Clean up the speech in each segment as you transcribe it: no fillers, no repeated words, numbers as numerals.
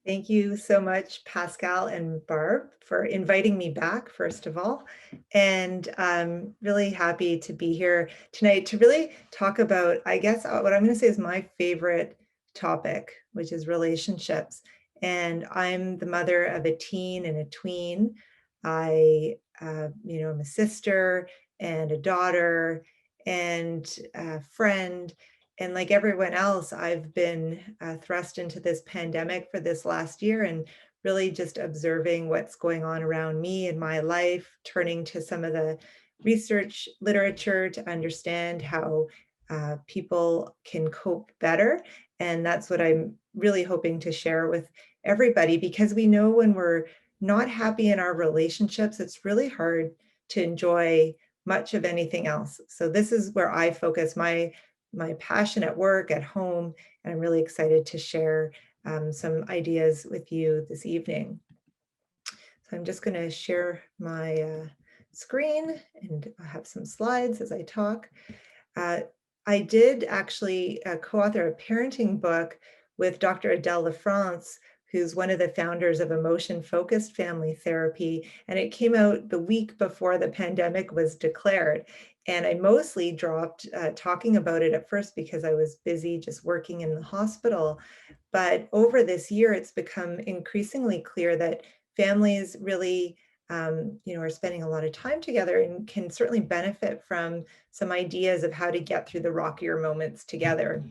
Thank you so much, Pascal and Barb, for inviting me back, first of all. And I'm really happy to be here tonight to really talk about, I guess, what I'm going to say is my favorite topic, which is relationships. And I'm the mother of a teen and a tween. I'm a sister and a daughter and a friend. And like everyone else, I've been thrust into this pandemic for this last year and really just observing what's going on around me in my life, turning to some of the research literature to understand how people can cope better. And that's what I'm really hoping to share with everybody, because we know when we're not happy in our relationships, it's really hard to enjoy much of anything else. So this is where I focus my passion at work, at home, and I'm really excited to share some ideas with you this evening. So I'm just going to share my screen, and I have some slides as I talk. Uh, I did actually co-author a parenting book with Dr. Adele LaFrance, who's one of the founders of emotion-focused family therapy, and it came out the week before the pandemic was declared. And I mostly dropped talking about it at first because I was busy just working in the hospital. But over this year, it's become increasingly clear that families really are spending a lot of time together and can certainly benefit from some ideas of how to get through the rockier moments together.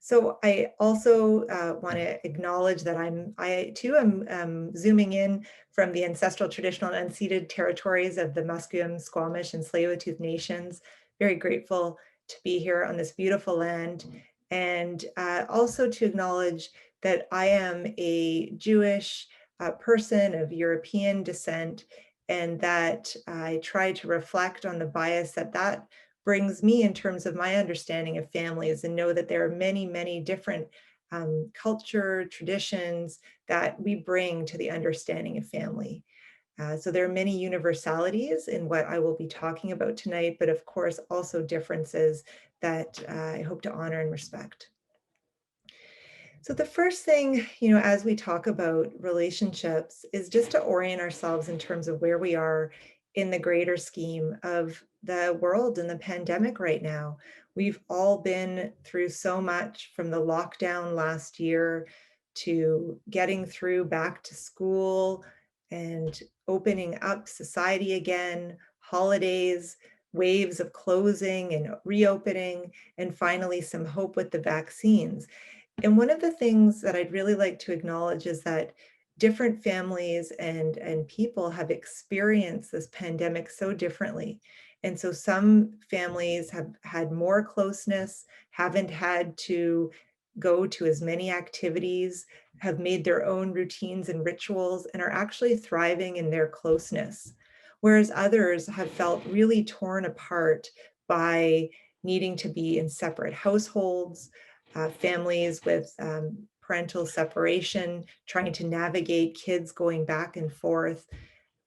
So I also want to acknowledge that I too am zooming in from the ancestral, traditional, and unceded territories of the Musqueam, Squamish, and Tsleil-Waututh nations. Very grateful to be here on this beautiful land, and also to acknowledge that I am a Jewish person of European descent, and that I try to reflect on the bias that brings me in terms of my understanding of families, and know that there are many, many different culture, traditions that we bring to the understanding of family. So there are many universalities in what I will be talking about tonight, but of course also differences that I hope to honor and respect. So the first thing, as we talk about relationships is just to orient ourselves in terms of where we are in the greater scheme of the world and the pandemic right now. We've all been through so much, from the lockdown last year to getting through back to school and opening up society again, holidays, waves of closing and reopening, and finally some hope with the vaccines. And one of the things that I'd really like to acknowledge is that different families and people have experienced this pandemic so differently. And so some families have had more closeness, haven't had to go to as many activities, have made their own routines and rituals, and are actually thriving in their closeness. Whereas others have felt really torn apart by needing to be in separate households, families with parental separation, trying to navigate kids going back and forth,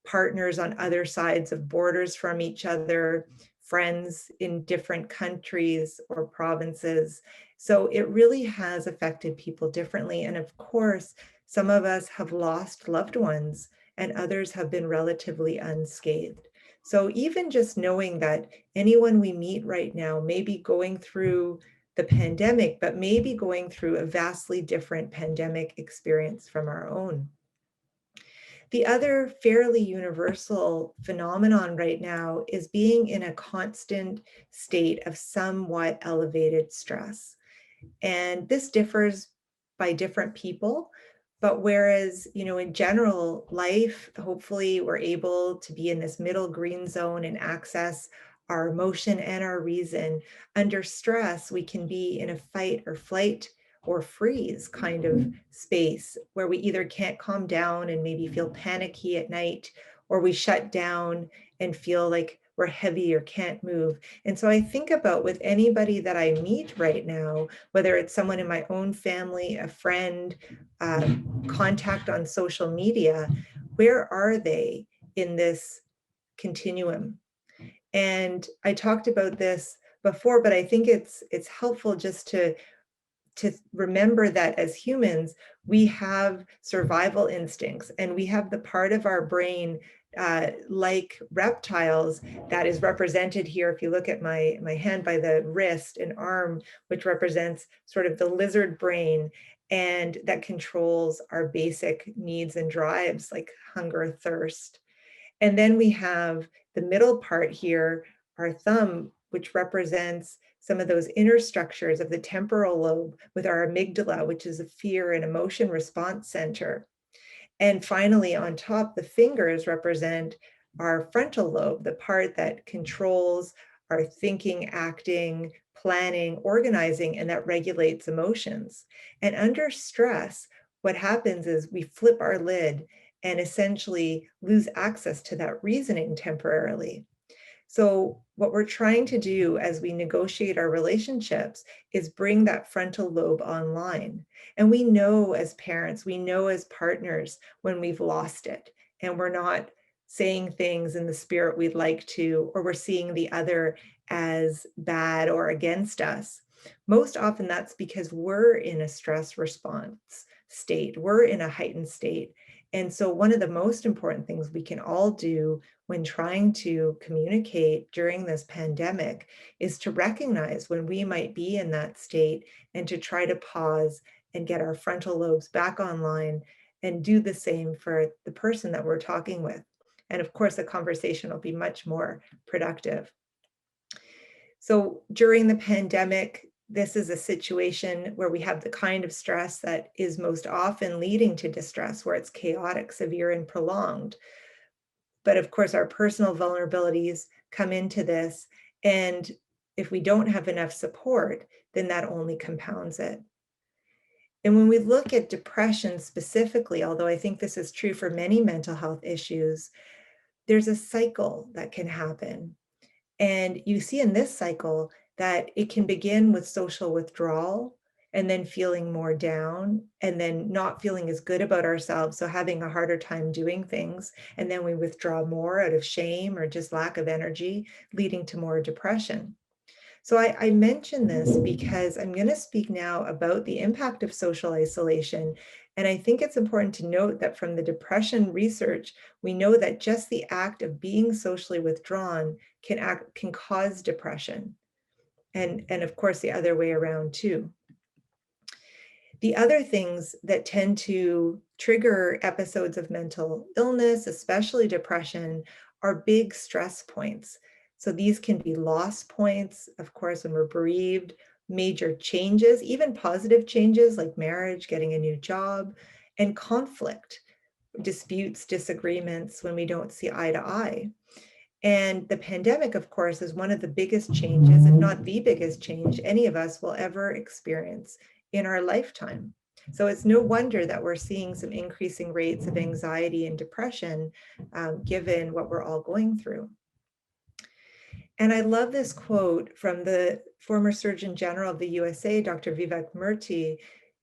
partners on other sides of borders from each other, friends in different countries or provinces. So it really has affected people differently. And of course, some of us have lost loved ones and others have been relatively unscathed. So even just knowing that anyone we meet right now may be going through the pandemic, but maybe going through a vastly different pandemic experience from our own. The other fairly universal phenomenon right now is being in a constant state of somewhat elevated stress. And this differs by different people. But whereas, in general life, hopefully we're able to be in this middle green zone and access our emotion and our reason. Under stress, we can be in a fight or flight or freeze kind of space where we either can't calm down and maybe feel panicky at night, or we shut down and feel like we're heavy or can't move. And so I think about, with anybody that I meet right now, whether it's someone in my own family, a friend, contact on social media, where are they in this continuum? And I talked about this before, but I think it's helpful just to to remember that as humans, we have survival instincts, and we have the part of our brain, like reptiles, that is represented here. If you look at my hand by the wrist and arm, which represents sort of the lizard brain, and that controls our basic needs and drives like hunger, thirst. And then we have the middle part here, our thumb, which represents some of those inner structures of the temporal lobe, with our amygdala, which is a fear and emotion response center. And finally, on top, the fingers represent our frontal lobe, the part that controls our thinking, acting, planning, organizing, and that regulates emotions. And under stress, what happens is we flip our lid and essentially lose access to that reasoning temporarily. So what we're trying to do as we negotiate our relationships is bring that frontal lobe online. And we know as parents, we know as partners when we've lost it and we're not saying things in the spirit we'd like to, or we're seeing the other as bad or against us. Most often that's because we're in a stress response state, we're in a heightened state. And so one of the most important things we can all do when trying to communicate during this pandemic is to recognize when we might be in that state, and to try to pause and get our frontal lobes back online, and do the same for the person that we're talking with. And of course, the conversation will be much more productive. So during the pandemic, this is a situation where we have the kind of stress that is most often leading to distress, where it's chaotic, severe, and prolonged. But of course, our personal vulnerabilities come into this. And if we don't have enough support, then that only compounds it. And when we look at depression specifically, although I think this is true for many mental health issues, there's a cycle that can happen. And you see in this cycle that it can begin with social withdrawal, and then feeling more down, and then not feeling as good about ourselves, so having a harder time doing things. And then we withdraw more out of shame or just lack of energy, leading to more depression. So I mention this because I'm going to speak now about the impact of social isolation. And I think it's important to note that from the depression research, we know that just the act of being socially withdrawn can cause depression. And of course, the other way around too. The other things that tend to trigger episodes of mental illness, especially depression, are big stress points. So these can be loss points, of course, when we're bereaved, major changes, even positive changes like marriage, getting a new job, and conflict, disputes, disagreements when we don't see eye to eye. And the pandemic, of course, is one of the biggest changes, if not the biggest change, any of us will ever experience in our lifetime. So it's no wonder that we're seeing some increasing rates of anxiety and depression, given what we're all going through. And I love this quote from the former Surgeon General of the USA, Dr. Vivek Murthy.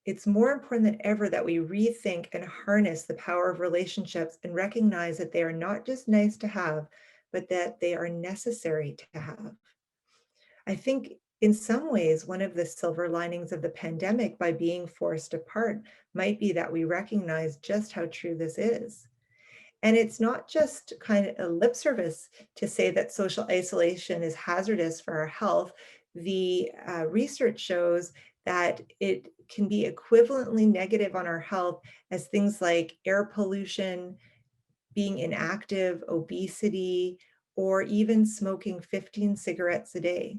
It's more important than ever that we rethink and harness the power of relationships and recognize that they are not just nice to have, but that they are necessary to have. I think in some ways, one of the silver linings of the pandemic, by being forced apart, might be that we recognize just how true this is. And it's not just kind of a lip service to say that social isolation is hazardous for our health. The research shows that it can be equivalently negative on our health as things like air pollution, being inactive, obesity, or even smoking 15 cigarettes a day.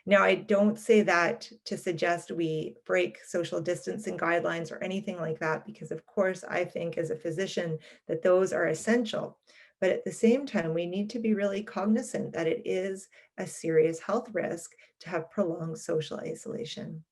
Now, I don't say that to suggest we break social distancing guidelines or anything like that, because of course, I think as a physician that those are essential. But at the same time, we need to be really cognizant that it is a serious health risk to have prolonged social isolation.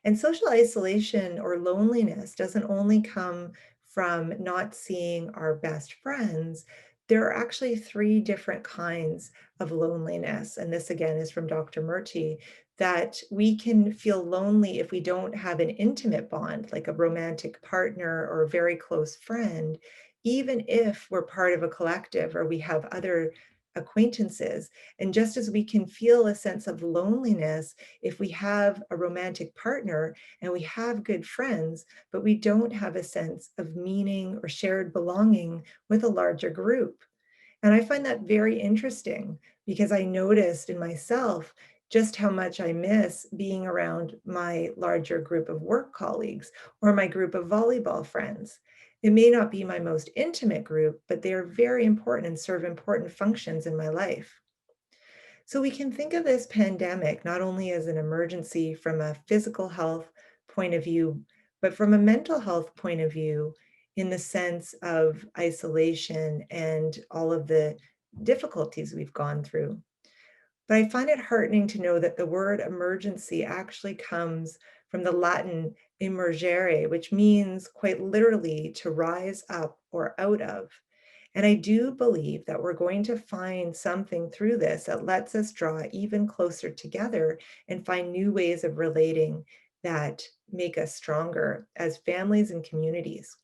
And social isolation or loneliness doesn't only come from not seeing our best friends. There are actually three different kinds of loneliness. And this again is from Dr. Murthy, that we can feel lonely if we don't have an intimate bond, like a romantic partner or a very close friend, even if we're part of a collective or we have other acquaintances. And just as we can feel a sense of loneliness if we have a romantic partner and we have good friends, but we don't have a sense of meaning or shared belonging with a larger group. And I find that very interesting because I noticed in myself just how much I miss being around my larger group of work colleagues or my group of volleyball friends. It may not be my most intimate group, but they are very important and serve important functions in my life. So we can think of this pandemic not only as an emergency from a physical health point of view, but from a mental health point of view, in the sense of isolation and all of the difficulties we've gone through. But I find it heartening to know that the word emergency actually comes from the Latin emergere, which means quite literally to rise up or out of. And I do believe that we're going to find something through this that lets us draw even closer together and find new ways of relating that make us stronger as families and communities.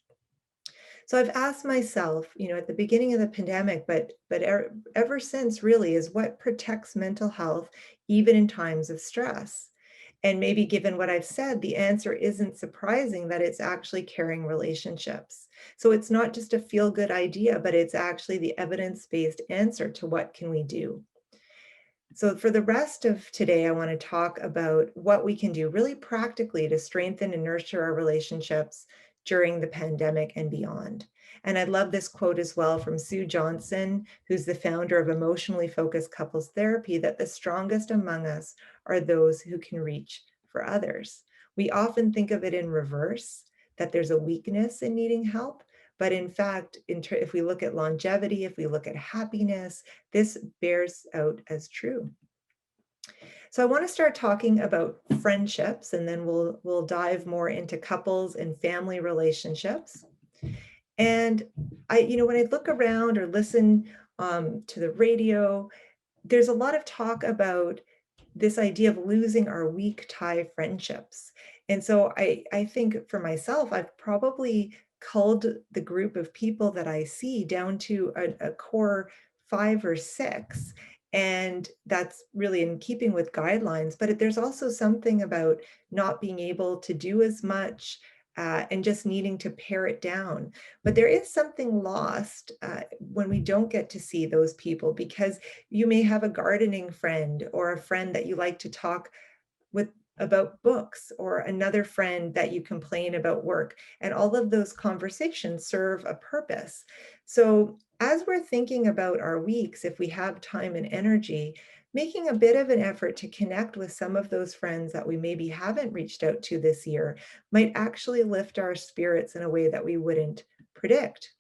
So I've asked myself, at the beginning of the pandemic, but ever since really, is what protects mental health even in times of stress? And maybe given what I've said, the answer isn't surprising that it's actually caring relationships. So it's not just a feel good idea, but it's actually the evidence-based answer to what can we do. So for the rest of today, I want to talk about what we can do really practically to strengthen and nurture our relationships during the pandemic and beyond. And I love this quote as well from Sue Johnson, who's the founder of emotionally focused couples therapy, that the strongest among us are those who can reach for others. We often think of it in reverse, that there's a weakness in needing help. But in fact, if we look at longevity, if we look at happiness, this bears out as true. So I want to start talking about friendships, and then we'll dive more into couples and family relationships. And when I look around or listen to the radio, there's a lot of talk about this idea of losing our weak tie friendships. And so I think for myself, I've probably culled the group of people that I see down to a core 5 or 6. And that's really in keeping with guidelines. But there's also something about not being able to do as much and just needing to pare it down. But there is something lost when we don't get to see those people, because you may have a gardening friend or a friend that you like to talk with about books, or another friend that you complain about work. And all of those conversations serve a purpose. So as we're thinking about our weeks, if we have time and energy, making a bit of an effort to connect with some of those friends that we maybe haven't reached out to this year might actually lift our spirits in a way that we wouldn't predict.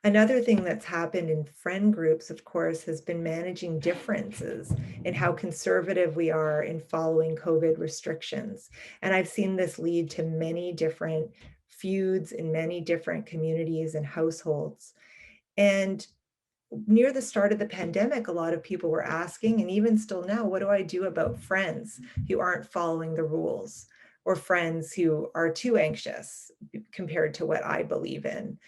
Another thing that's happened in friend groups, of course, has been managing differences in how conservative we are in following COVID restrictions. And I've seen this lead to many different feuds in many different communities and households. And near the start of the pandemic, a lot of people were asking, and even still now, what do I do about friends who aren't following the rules, or friends who are too anxious compared to what I believe in?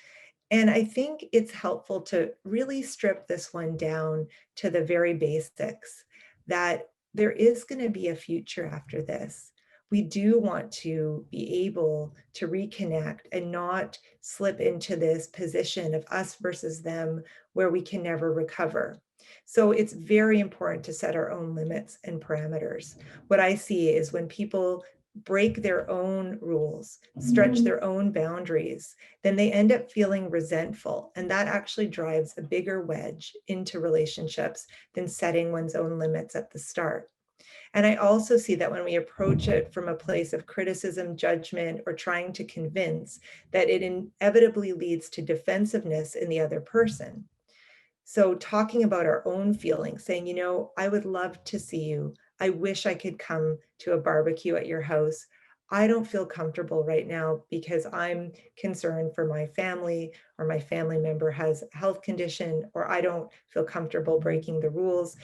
And I think it's helpful to really strip this one down to the very basics, that there is going to be a future after this. We do want to be able to reconnect and not slip into this position of us versus them where we can never recover. So it's very important to set our own limits and parameters. What I see is when people break their own rules, stretch their own boundaries, then they end up feeling resentful. And that actually drives a bigger wedge into relationships than setting one's own limits at the start. And I also see that when we approach it from a place of criticism, judgment, or trying to convince, that it inevitably leads to defensiveness in the other person. So talking about our own feelings, saying, I would love to see you. I wish I could come to a barbecue at your house. I don't feel comfortable right now because I'm concerned for my family, or my family member has a health condition, or I don't feel comfortable breaking the rules.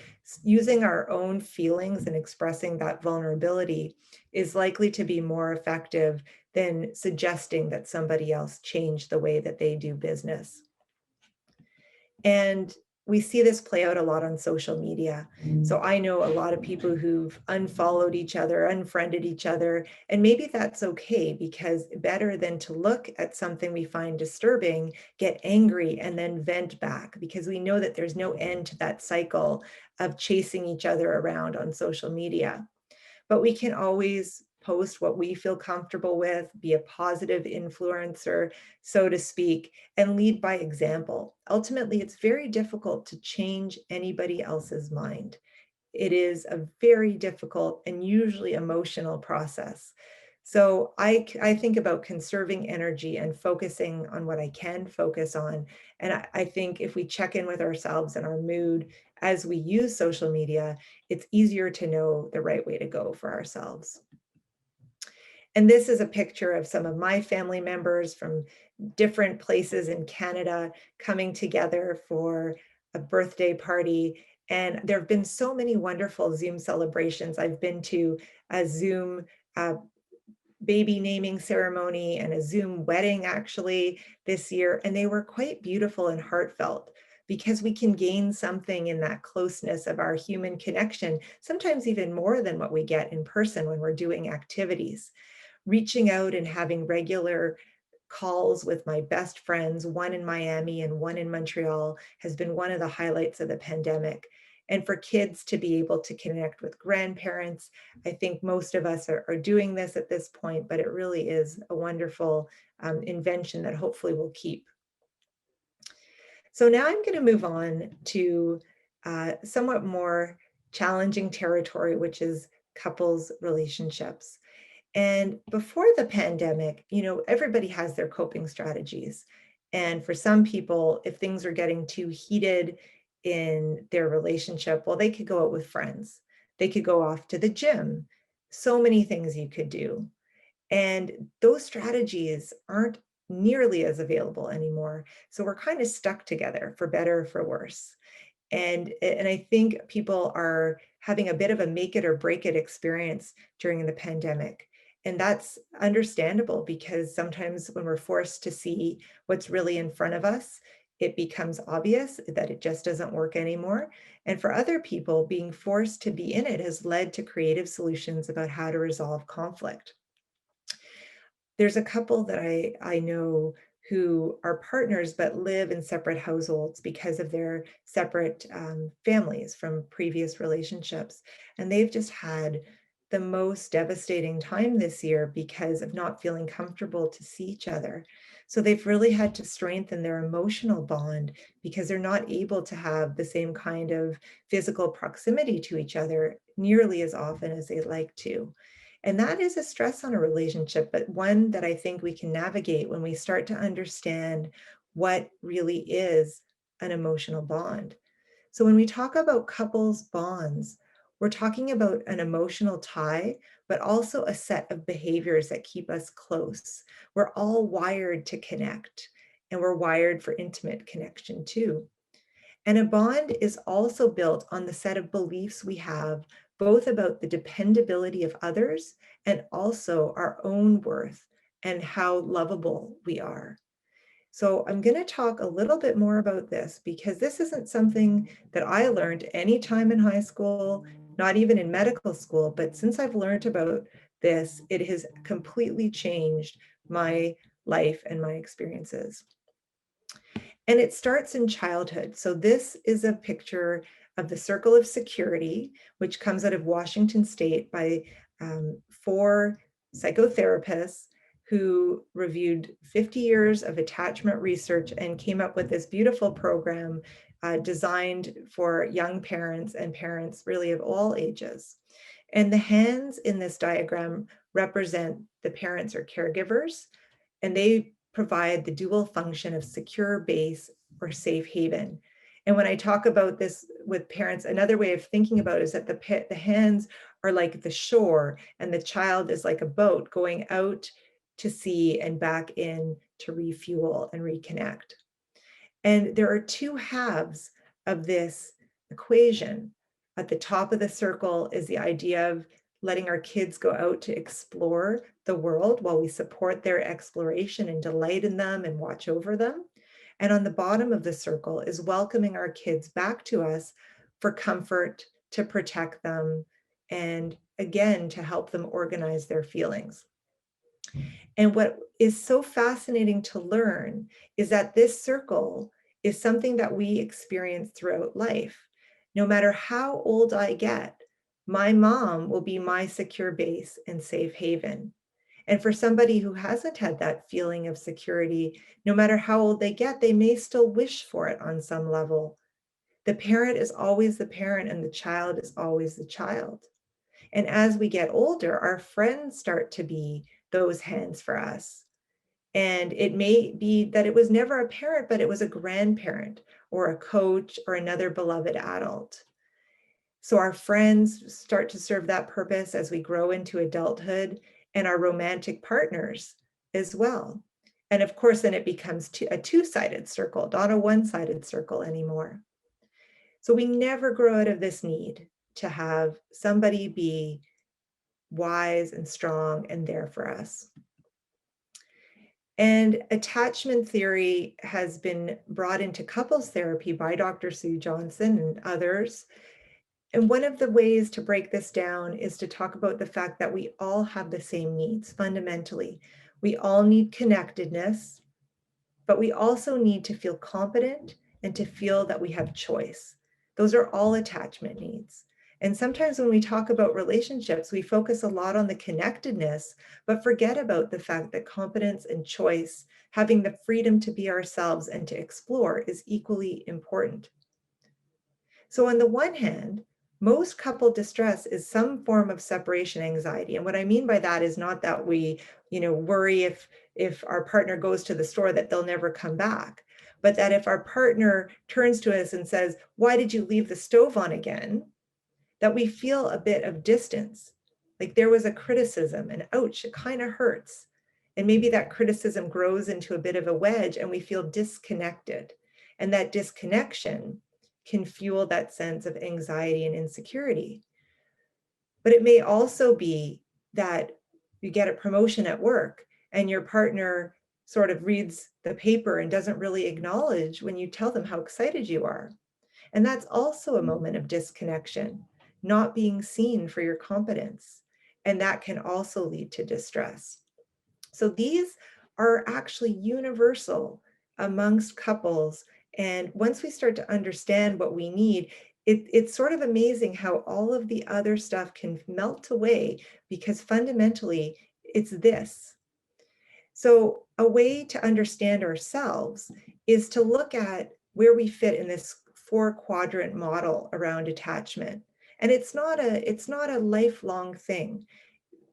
Using our own feelings and expressing that vulnerability is likely to be more effective than suggesting that somebody else change the way that they do business. And we see this play out a lot on social media. So I know a lot of people who've unfollowed each other, unfriended each other, and maybe that's okay, because better than to look at something we find disturbing, get angry, and then vent back, because we know that there's no end to that cycle of chasing each other around on social media. But we can always post what we feel comfortable with, be a positive influencer, so to speak, and lead by example. Ultimately, it's very difficult to change anybody else's mind. It is a very difficult and usually emotional process. So I think about conserving energy and focusing on what I can focus on. And I think if we check in with ourselves and our mood as we use social media, it's easier to know the right way to go for ourselves. And this is a picture of some of my family members from different places in Canada coming together for a birthday party. And there have been so many wonderful Zoom celebrations. I've been to a Zoom uh, baby naming ceremony and a Zoom wedding actually this year, and they were quite beautiful and heartfelt, because we can gain something in that closeness of our human connection, sometimes even more than what we get in person when we're doing activities. Reaching out and having regular calls with my best friends, one in Miami and one in Montreal, has been one of the highlights of the pandemic. And for kids to be able to connect with grandparents, I think most of us are doing this at this point, but it really is a wonderful invention that hopefully will keep. So now I'm going to move on to somewhat more challenging territory, which is couples relationships. And before the pandemic, everybody has their coping strategies. And for some people, if things are getting too heated in their relationship, well, they could go out with friends. They could go off to the gym. So many things you could do. And those strategies aren't nearly as available anymore. So we're kind of stuck together, for better or for worse. And I think people are having a bit of a make it or break it experience during the pandemic. And that's understandable, because sometimes when we're forced to see what's really in front of us, it becomes obvious that it just doesn't work anymore. And for other people, being forced to be in it has led to creative solutions about how to resolve conflict. There's a couple that I know who are partners but live in separate households because of their separate families from previous relationships. And they've just had the most devastating time this year because of not feeling comfortable to see each other. So they've really had to strengthen their emotional bond, because they're not able to have the same kind of physical proximity to each other nearly as often as they'd like to. And that is a stress on a relationship, but one that I think we can navigate when we start to understand what really is an emotional bond. So when we talk about couples bonds, we're talking about an emotional tie, but also a set of behaviors that keep us close. We're all wired to connect, and we're wired for intimate connection too. And a bond is also built on the set of beliefs we have, both about the dependability of others and also our own worth and how lovable we are. So I'm going to talk a little bit more about this, because this isn't something that I learned any time in high school, not even in medical school, but since I've learned about this, it has completely changed my life and my experiences. And it starts in childhood. So this is a picture of the Circle of Security, which comes out of Washington State by 4 psychotherapists who reviewed 50 years of attachment research and came up with this beautiful program designed for young parents and parents really of all ages. And the hands in this diagram represent the parents or caregivers, and they provide the dual function of secure base or safe haven. And when I talk about this with parents, another way of thinking about it is that the hands are like the shore, and the child is like a boat going out to sea and back in to refuel and reconnect. And there are two halves of this equation. At the top of the circle is the idea of letting our kids go out to explore the world while we support their exploration and delight in them and watch over them. And on the bottom of the circle is welcoming our kids back to us for comfort, to protect them, and again, to help them organize their feelings. And what is so fascinating to learn is that this circle is something that we experience throughout life. No matter how old I get, my mom will be my secure base and safe haven. And for somebody who hasn't had that feeling of security, no matter how old they get, they may still wish for it on some level. The parent is always the parent and the child is always the child. And as we get older, our friends start to be those hands for us. And it may be that it was never a parent, but it was a grandparent or a coach or another beloved adult. So our friends start to serve that purpose as we grow into adulthood, and our romantic partners as well. And of course, then it becomes a two-sided circle, not a one-sided circle anymore. So we never grow out of this need to have somebody be wise and strong and there for us. And attachment theory has been brought into couples therapy by Dr. Sue Johnson and others. And one of the ways to break this down is to talk about the fact that we all have the same needs fundamentally. We all need connectedness, but we also need to feel competent and to feel that we have choice. Those are all attachment needs. And sometimes when we talk about relationships, we focus a lot on the connectedness, but forget about the fact that competence and choice, having the freedom to be ourselves and to explore, is equally important. So on the one hand, most couple distress is some form of separation anxiety. And what I mean by that is not that we, worry if our partner goes to the store that they'll never come back, but that if our partner turns to us and says, "Why did you leave the stove on again?" that we feel a bit of distance. Like there was a criticism and ouch, it kind of hurts. And maybe that criticism grows into a bit of a wedge and we feel disconnected. And that disconnection can fuel that sense of anxiety and insecurity. But it may also be that you get a promotion at work and your partner sort of reads the paper and doesn't really acknowledge when you tell them how excited you are. And that's also a moment of disconnection, not being seen for your competence. And that can also lead to distress. So these are actually universal amongst couples. And once we start to understand what we need, it's sort of amazing how all of the other stuff can melt away because fundamentally it's this. So a way to understand ourselves is to look at where we fit in this 4-quadrant model around attachment. And it's not a lifelong thing.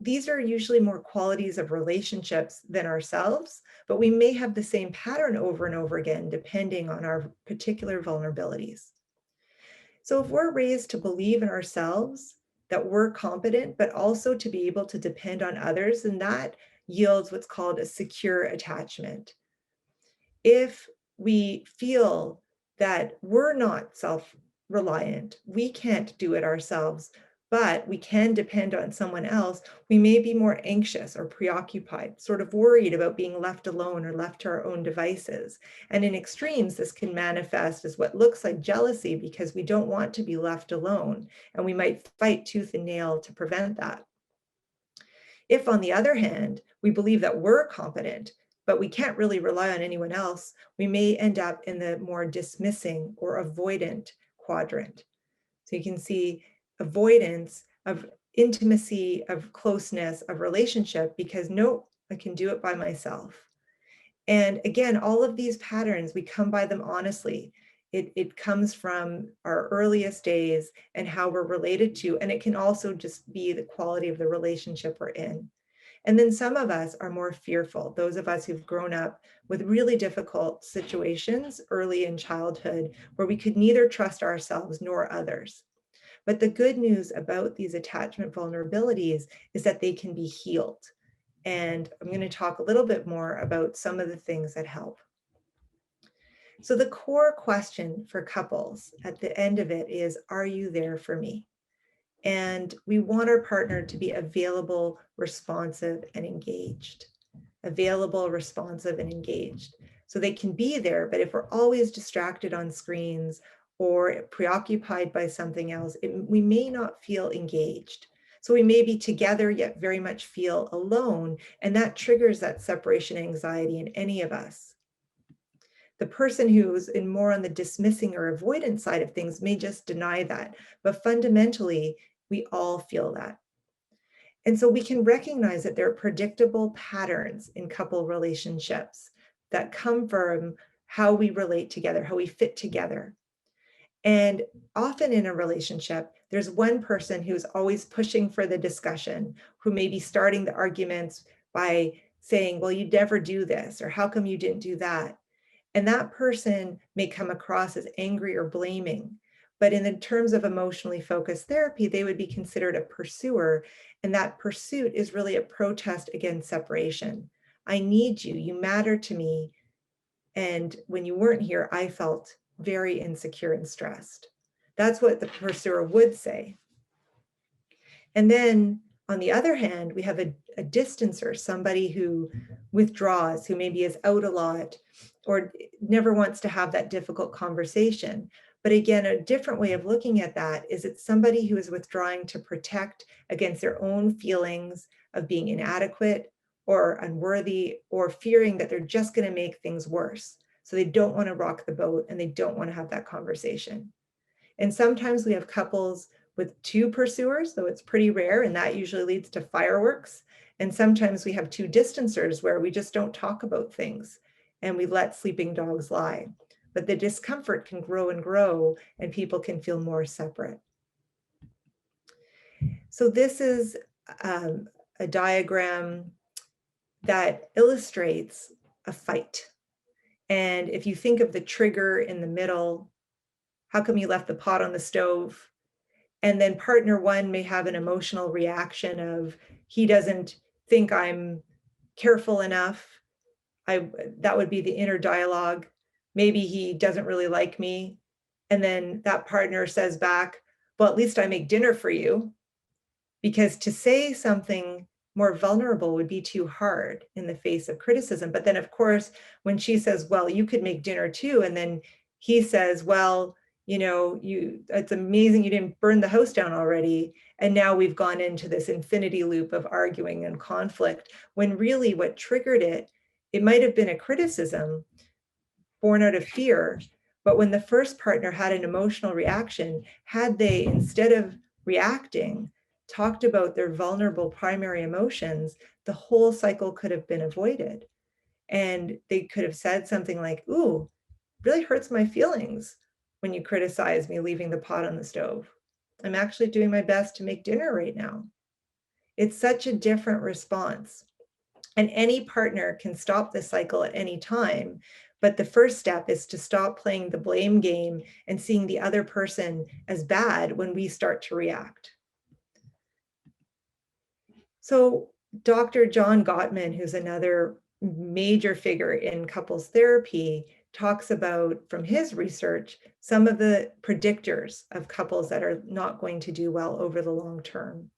These are usually more qualities of relationships than ourselves, but we may have the same pattern over and over again, depending on our particular vulnerabilities. So if we're raised to believe in ourselves, that we're competent, but also to be able to depend on others, then that yields what's called a secure attachment. If we feel that we're not self-reliant, we can't do it ourselves, but we can depend on someone else, we may be more anxious or preoccupied, sort of worried about being left alone or left to our own devices. And in extremes, this can manifest as what looks like jealousy because we don't want to be left alone, and we might fight tooth and nail to prevent that. If, on the other hand, we believe that we're competent, but we can't really rely on anyone else, we may end up in the more dismissing or avoidant quadrant. So you can see avoidance of intimacy, of closeness, of relationship, because nope, I can do it by myself. And again, all of these patterns, we come by them honestly. It comes from our earliest days and how we're related to, and it can also just be the quality of the relationship we're in. And then some of us are more fearful, those of us who've grown up with really difficult situations early in childhood where we could neither trust ourselves nor others. But the good news about these attachment vulnerabilities is that they can be healed. And I'm going to talk a little bit more about some of the things that help. So the core question for couples at the end of it is, are you there for me? And we want our partner to be available, responsive, and engaged. Available, responsive, and engaged. So they can be there, but if we're always distracted on screens or preoccupied by something else, we may not feel engaged. So we may be together, yet very much feel alone, and that triggers that separation anxiety in any of us. The person who's more on the dismissing or avoidance side of things may just deny that, but fundamentally, we all feel that. And so we can recognize that there are predictable patterns in couple relationships that come from how we relate together, how we fit together. And often in a relationship, there's one person who's always pushing for the discussion, who may be starting the arguments by saying, well, you'd never do this, or how come you didn't do that? And that person may come across as angry or blaming. But in the terms of emotionally focused therapy, they would be considered a pursuer. And that pursuit is really a protest against separation. I need you, you matter to me. And when you weren't here, I felt very insecure and stressed. That's what the pursuer would say. And then on the other hand, we have a distancer, somebody who withdraws, who maybe is out a lot or never wants to have that difficult conversation. But again, a different way of looking at that is it's somebody who is withdrawing to protect against their own feelings of being inadequate or unworthy or fearing that they're just going to make things worse. So they don't want to rock the boat and they don't want to have that conversation. And sometimes we have couples with two pursuers, though it's pretty rare, and that usually leads to fireworks. And sometimes we have two distancers where we just don't talk about things and we let sleeping dogs lie. But the discomfort can grow and grow, and people can feel more separate. So this is a diagram that illustrates a fight. And if you think of the trigger in the middle, how come you left the pot on the stove? And then partner one may have an emotional reaction of, he doesn't think I'm careful enough. That would be the inner dialogue. Maybe he doesn't really like me. And then that partner says back, well, at least I make dinner for you. Because to say something more vulnerable would be too hard in the face of criticism. But then, of course, when she says, well, you could make dinner too, and then he says, well, it's amazing you didn't burn the house down already. And now we've gone into this infinity loop of arguing and conflict, when really what triggered it might have been a criticism born out of fear. But when the first partner had an emotional reaction, had they, instead of reacting, talked about their vulnerable primary emotions, the whole cycle could have been avoided. And they could have said something like, ooh, really hurts my feelings when you criticize me leaving the pot on the stove. I'm actually doing my best to make dinner right now. It's such a different response. And any partner can stop the cycle at any time. But the first step is to stop playing the blame game and seeing the other person as bad when we start to react. So Dr. John Gottman, who's another major figure in couples therapy, talks about, from his research, some of the predictors of couples that are not going to do well over the long term.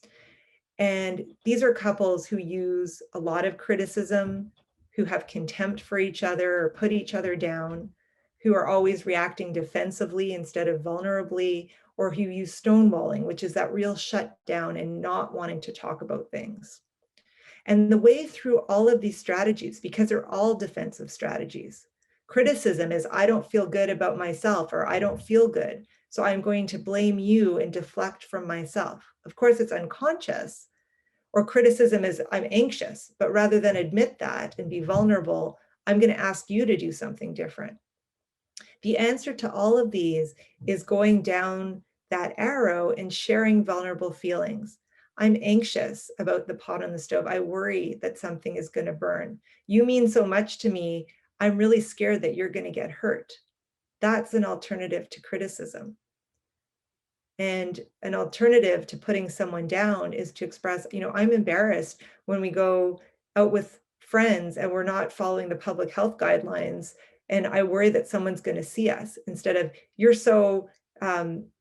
And these are couples who use a lot of criticism, who have contempt for each other or put each other down, who are always reacting defensively instead of vulnerably, or who use stonewalling, which is that real shutdown and not wanting to talk about things. And the way through all of these strategies, because they're all defensive strategies, criticism is, I don't feel good about myself, or I don't feel good, so I'm going to blame you and deflect from myself. Of course, it's unconscious. Or criticism is, I'm anxious, but rather than admit that and be vulnerable, I'm going to ask you to do something different. The answer to all of these is going down that arrow and sharing vulnerable feelings. I'm anxious about the pot on the stove. I worry that something is going to burn. You mean so much to me. I'm really scared that you're going to get hurt. That's an alternative to criticism. And an alternative to putting someone down is to express, I'm embarrassed when we go out with friends and we're not following the public health guidelines. And I worry that someone's going to see us, instead of, you're so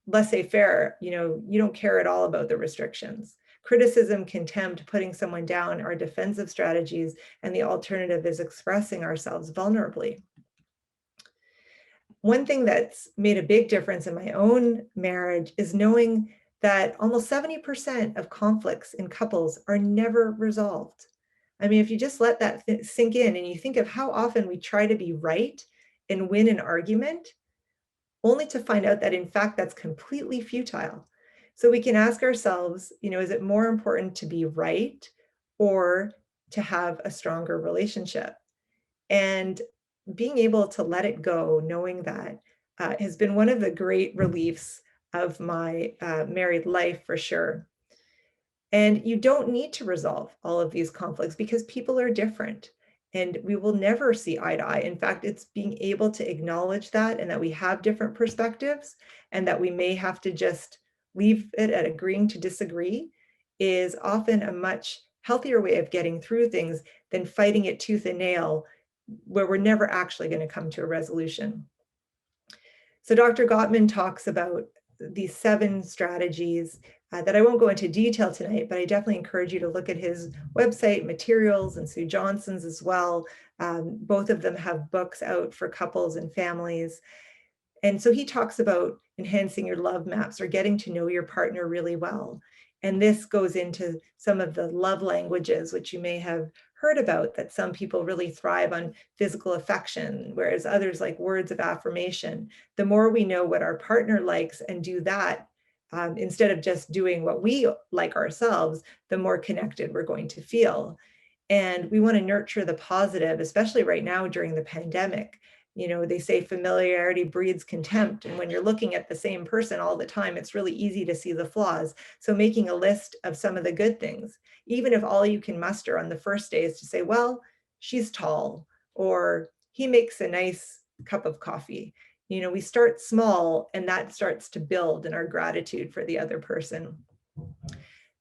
laissez-faire, you don't care at all about the restrictions. Criticism, contempt, putting someone down are defensive strategies. And the alternative is expressing ourselves vulnerably. One thing that's made a big difference in my own marriage is knowing that almost 70% of conflicts in couples are never resolved. I mean, if you just let that sink in and you think of how often we try to be right and win an argument, only to find out that in fact that's completely futile. So we can ask ourselves, is it more important to be right or to have a stronger relationship? And being able to let it go, knowing that, has been one of the great reliefs of my married life for sure. And you don't need to resolve all of these conflicts because people are different and we will never see eye to eye. In fact, it's being able to acknowledge that and that we have different perspectives and that we may have to just leave it at agreeing to disagree is often a much healthier way of getting through things than fighting it tooth and nail where we're never actually going to come to a resolution. So Dr. Gottman talks about these 7 strategies that I won't go into detail tonight, but I definitely encourage you to look at his website materials and Sue Johnson's as well. Both of them have books out for couples and families. And so he talks about enhancing your love maps or getting to know your partner really well. And this goes into some of the love languages, which you may have heard about, that some people really thrive on physical affection, whereas others like words of affirmation. The more we know what our partner likes and do that, instead of just doing what we like ourselves, the more connected we're going to feel. And we want to nurture the positive, especially right now during the pandemic. They say familiarity breeds contempt. And when you're looking at the same person all the time, it's really easy to see the flaws. So making a list of some of the good things, even if all you can muster on the first day is to say, well, she's tall, or he makes a nice cup of coffee. We start small and that starts to build in our gratitude for the other person.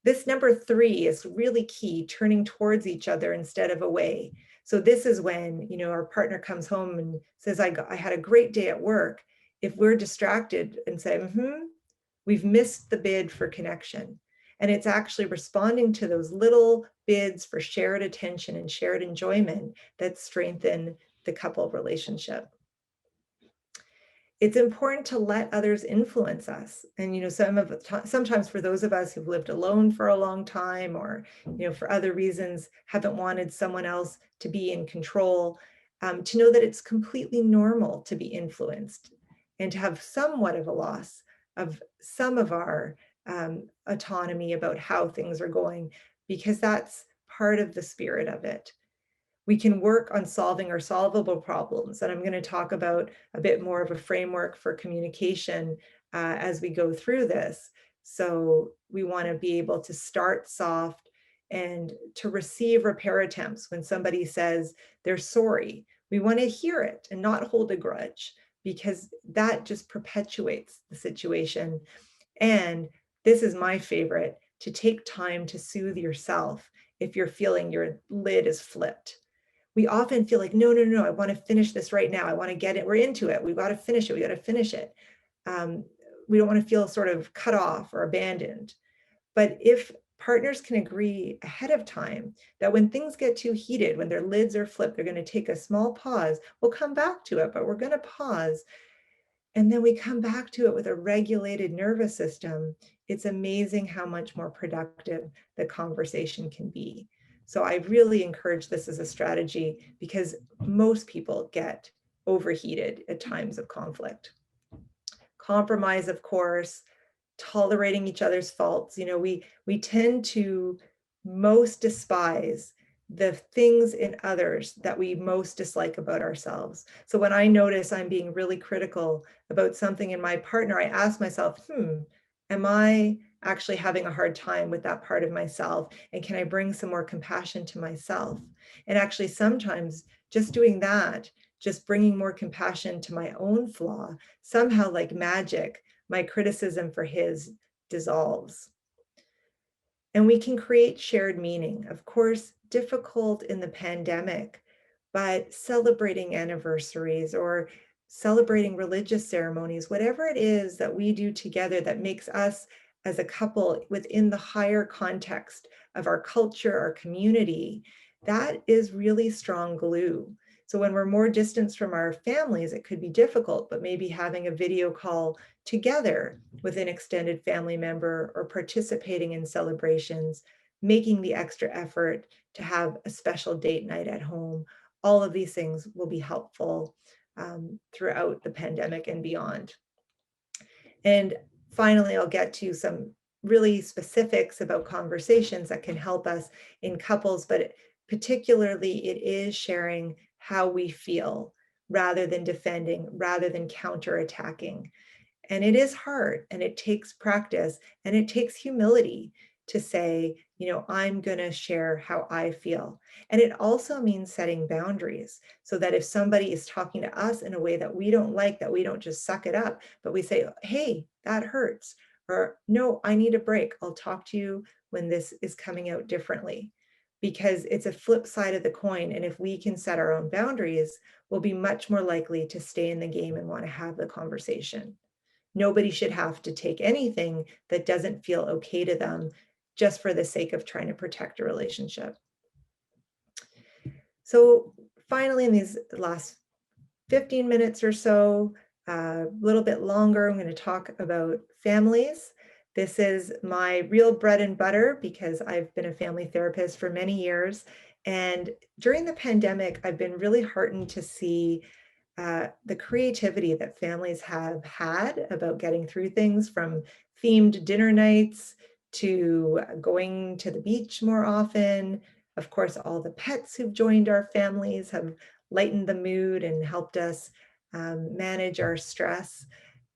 This number 3 is really key, turning towards each other instead of away. So this is when, our partner comes home and says, I had a great day at work. If we're distracted and say, we've missed the bid for connection. And it's actually responding to those little bids for shared attention and shared enjoyment that strengthen the couple relationship. It's important to let others influence us. And, sometimes for those of us who've lived alone for a long time or, for other reasons, haven't wanted someone else to be in control, to know that it's completely normal to be influenced and to have somewhat of a loss of some of our autonomy about how things are going, because that's part of the spirit of it. We can work on solving our solvable problems. And I'm going to talk about a bit more of a framework for communication as we go through this. So we want to be able to start soft and to receive repair attempts when somebody says they're sorry. We want to hear it and not hold a grudge, because that just perpetuates the situation. And this is my favorite, to take time to soothe yourself if you're feeling your lid is flipped. We often feel like, no, I want to finish this right now. I want to get it. We're into it. We've got to finish it. We got to finish it. We don't want to feel sort of cut off or abandoned. But if partners can agree ahead of time that when things get too heated, when their lids are flipped, they're going to take a small pause. We'll come back to it, but we're going to pause. And then we come back to it with a regulated nervous system. It's amazing how much more productive the conversation can be. So I really encourage this as a strategy because most people get overheated at times of conflict. Compromise, of course, tolerating each other's faults. We tend to most despise the things in others that we most dislike about ourselves. So when I notice I'm being really critical about something in my partner, I ask myself, am I actually having a hard time with that part of myself? And can I bring some more compassion to myself? And actually, sometimes just doing that, just bringing more compassion to my own flaw, somehow like magic, my criticism for his dissolves. And we can create shared meaning. Of course, difficult in the pandemic, but celebrating anniversaries or celebrating religious ceremonies, whatever it is that we do together that makes us as a couple within the higher context of our culture, our community, that is really strong glue. So when we're more distanced from our families, it could be difficult, but maybe having a video call together with an extended family member or participating in celebrations, making the extra effort to have a special date night at home, all of these things will be helpful throughout the pandemic and beyond. And finally, I'll get to some really specifics about conversations that can help us in couples, but particularly it is sharing how we feel rather than defending, rather than counterattacking. And it is hard and it takes practice and it takes humility to say, I'm going to share how I feel. And it also means setting boundaries so that if somebody is talking to us in a way that we don't like, that we don't just suck it up, but we say, hey, that hurts. Or no, I need a break. I'll talk to you when this is coming out differently. Because it's a flip side of the coin. And if we can set our own boundaries, we'll be much more likely to stay in the game and want to have the conversation. Nobody should have to take anything that doesn't feel okay to them just for the sake of trying to protect a relationship. So finally, in these last 15 minutes or so, a little bit longer, I'm going to talk about families. This is my real bread and butter because I've been a family therapist for many years. And during the pandemic, I've been really heartened to see the creativity that families have had about getting through things, from themed dinner nights to going to the beach more often. Of course, all the pets who've joined our families have lightened the mood and helped us manage our stress.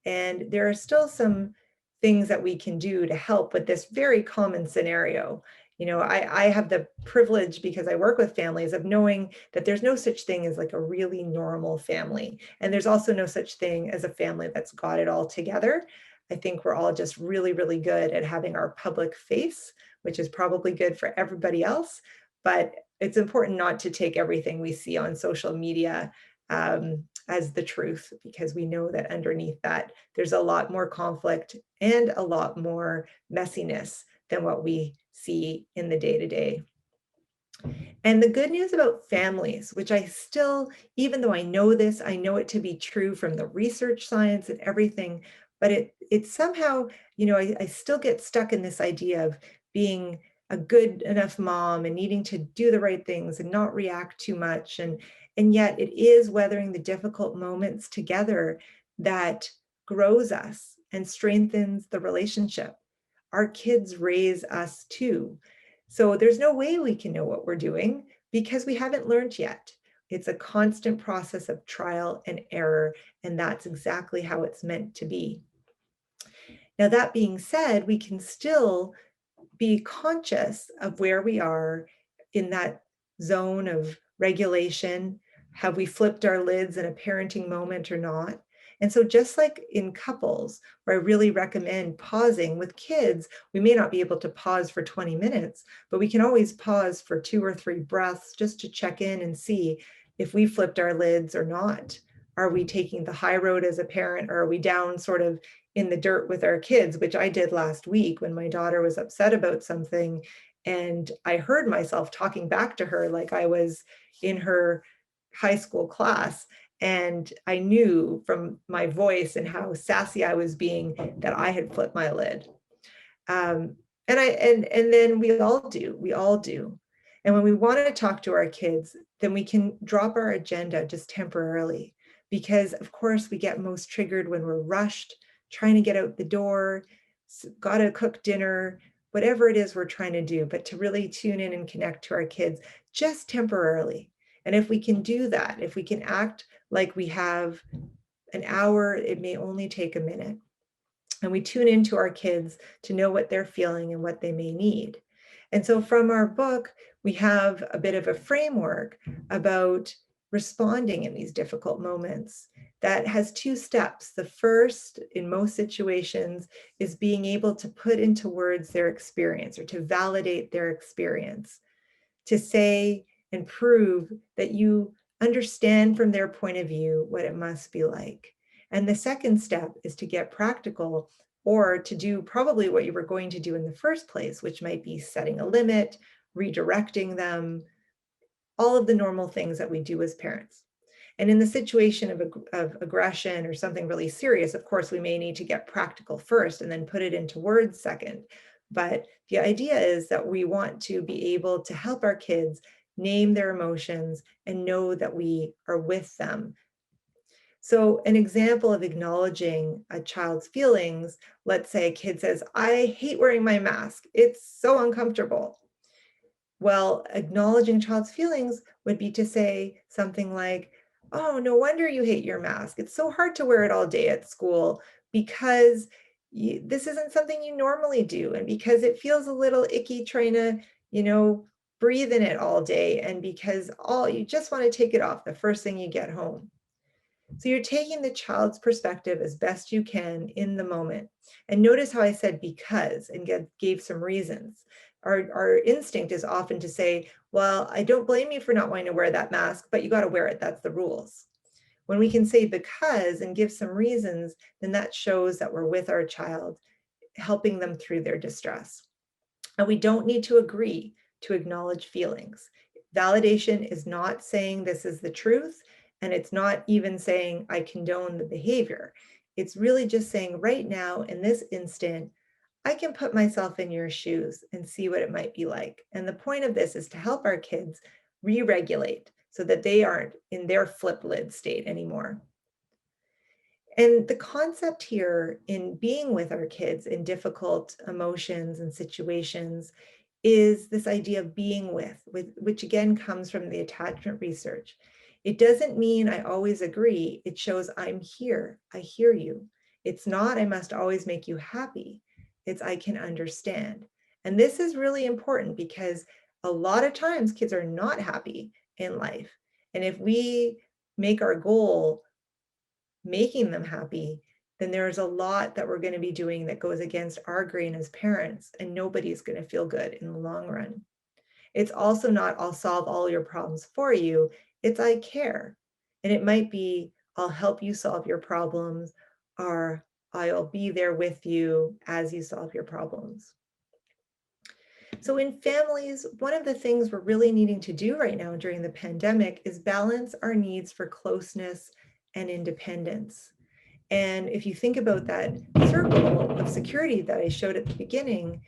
And there are still some things that we can do to help with this very common scenario. I have the privilege, because I work with families, of knowing that there's no such thing as like a really normal family. And there's also no such thing as a family that's got it all together. I think we're all just really, really good at having our public face, which is probably good for everybody else. But it's important not to take everything we see on social media as the truth, because we know that underneath that, there's a lot more conflict and a lot more messiness than what we see in the day-to-day. And the good news about families, which I still, even though I know this, I know it to be true from the research science and everything, but it somehow, I still get stuck in this idea of being a good enough mom and needing to do the right things and not react too much. And yet it is weathering the difficult moments together that grows us and strengthens the relationship. Our kids raise us too. So there's no way we can know what we're doing because we haven't learned yet. It's a constant process of trial and error, and that's exactly how it's meant to be. Now, that being said, we can still be conscious of where we are in that zone of regulation. Have we flipped our lids in a parenting moment or not? And so just like in couples, where I really recommend pausing with kids, we may not be able to pause for 20 minutes, but we can always pause for 2 or 3 breaths just to check in and see if we flipped our lids or not. Are we taking the high road as a parent, or are we down sort of in the dirt with our kids, which I did last week when my daughter was upset about something. And I heard myself talking back to her like I was in her high school class. And I knew from my voice and how sassy I was being that I had flipped my lid. And then we all do. And when we want to talk to our kids, then we can drop our agenda just temporarily, because of course we get most triggered when we're rushed, trying to get out the door, got to cook dinner, whatever it is we're trying to do, but to really tune in and connect to our kids just temporarily. And if we can do that, if we can act like we have an hour, it may only take a minute. And we tune into our kids to know what they're feeling and what they may need. And so from our book, we have a bit of a framework about responding in these difficult moments that has 2 steps. The first, in most situations, is being able to put into words their experience, or to validate their experience, to say and prove that you understand from their point of view what it must be like. And the second step is to get practical, or to do probably what you were going to do in the first place, which might be setting a limit, redirecting them, all of the normal things that we do as parents. And in the situation of aggression or something really serious, of course, we may need to get practical first and then put it into words second. But the idea is that we want to be able to help our kids name their emotions and know that we are with them. So an example of acknowledging a child's feelings, let's say a kid says, I hate wearing my mask. It's so uncomfortable. Well, acknowledging child's feelings would be to say something like, oh, no wonder you hate your mask. It's so hard to wear it all day at school because this isn't something you normally do. And because it feels a little icky trying to, you know, breathe in it all day. And because you just want to take it off the first thing you get home. So you're taking the child's perspective as best you can in the moment. And notice how I said because and gave some reasons. Our instinct is often to say, well, I don't blame you for not wanting to wear that mask, but you got to wear it. That's the rules. When we can say because and give some reasons, then that shows that we're with our child, helping them through their distress. And we don't need to agree to acknowledge feelings. Validation is not saying this is the truth, and it's not even saying I condone the behavior. It's really just saying right now, in this instant, I can put myself in your shoes and see what it might be like. And the point of this is to help our kids re-regulate so that they aren't in their flip lid state anymore. And the concept here in being with our kids in difficult emotions and situations is this idea of being with, which again comes from the attachment research. It doesn't mean I always agree. It shows I'm here. I hear you. It's not I must always make you happy. It's I can understand. And this is really important because a lot of times kids are not happy in life. And if we make our goal making them happy, then there's a lot that we're going to be doing that goes against our grain as parents, and nobody's going to feel good in the long run. It's also not, I'll solve all your problems for you. It's, I care. And it might be, I'll help you solve your problems, or I'll be there with you as you solve your problems. So in families, one of the things we're really needing to do right now during the pandemic is balance our needs for closeness and independence. And if you think about that circle of security that I showed at the beginning,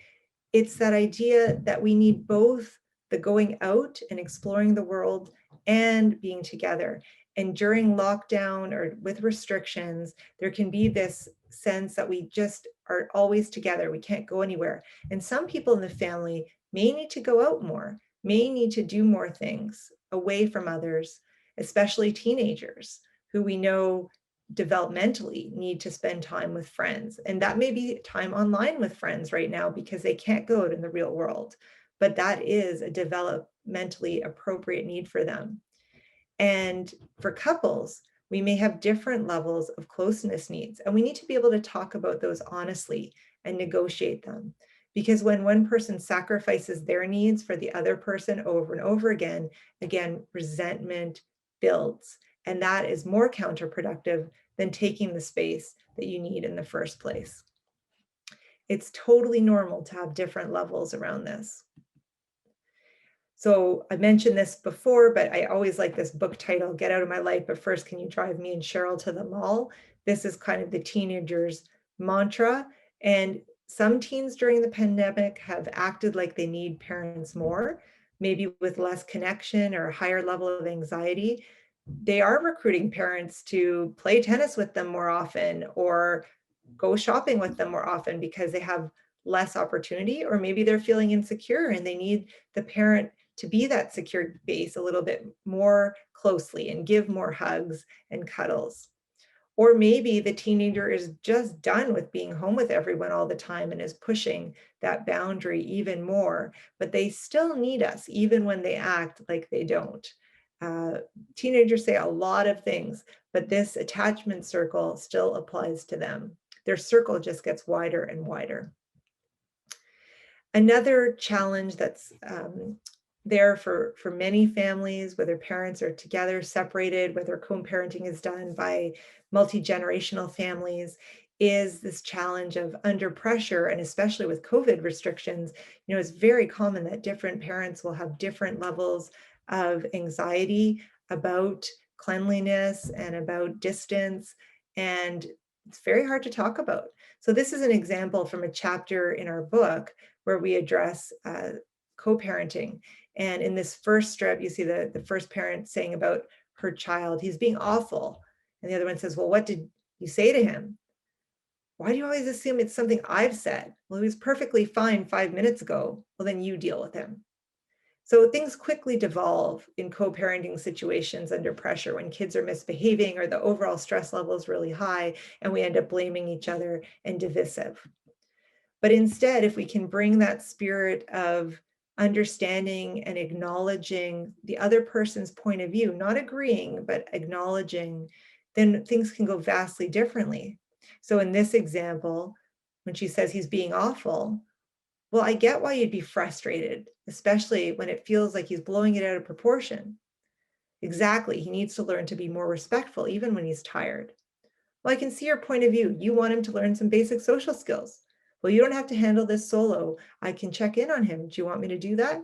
it's that idea that we need both the going out and exploring the world and being together. And during lockdown or with restrictions, there can be this sense that we just are always together. We can't go anywhere. And some people in the family may need to go out more, may need to do more things away from others, especially teenagers who we know developmentally need to spend time with friends. And that may be time online with friends right now because they can't go out in the real world. But that is a developmentally appropriate need for them. And for couples, we may have different levels of closeness needs, and we need to be able to talk about those honestly and negotiate them. Because when one person sacrifices their needs for the other person over and over again, resentment builds. And that is more counterproductive than taking the space that you need in the first place. It's totally normal to have different levels around this. So I mentioned this before, but I always like this book title, Get Out of My Life, but first, can you drive me and Cheryl to the mall? This is kind of the teenager's mantra. And some teens during the pandemic have acted like they need parents more, maybe with less connection or a higher level of anxiety. They are recruiting parents to play tennis with them more often or go shopping with them more often because they have less opportunity, or maybe they're feeling insecure and they need the parent to be that secure base a little bit more closely and give more hugs and cuddles. Or maybe the teenager is just done with being home with everyone all the time and is pushing that boundary even more, but they still need us even when they act like they don't. Teenagers say a lot of things, but this attachment circle still applies to them. Their circle just gets wider and wider. Another challenge that's there for many families, whether parents are together, separated, whether co-parenting is done by multi-generational families, is this challenge of under pressure, and especially with COVID restrictions, it's very common that different parents will have different levels of anxiety about cleanliness and about distance, and it's very hard to talk about. So this is an example from a chapter in our book where we address co-parenting. And in this first strip, you see the first parent saying about her child, he's being awful. And the other one says, well, what did you say to him? Why do you always assume it's something I've said? Well, he was perfectly fine 5 minutes ago. Well, then you deal with him. So things quickly devolve in co-parenting situations under pressure when kids are misbehaving or the overall stress level is really high and we end up blaming each other and divisive. But instead, if we can bring that spirit of understanding and acknowledging the other person's point of view, not agreeing, but acknowledging, then things can go vastly differently. So in this example, when she says he's being awful, well, I get why you'd be frustrated, especially when it feels like he's blowing it out of proportion. Exactly, he needs to learn to be more respectful, even when he's tired. Well, I can see your point of view. You want him to learn some basic social skills. Well, you don't have to handle this solo. I can check in on him. Do you want me to do that?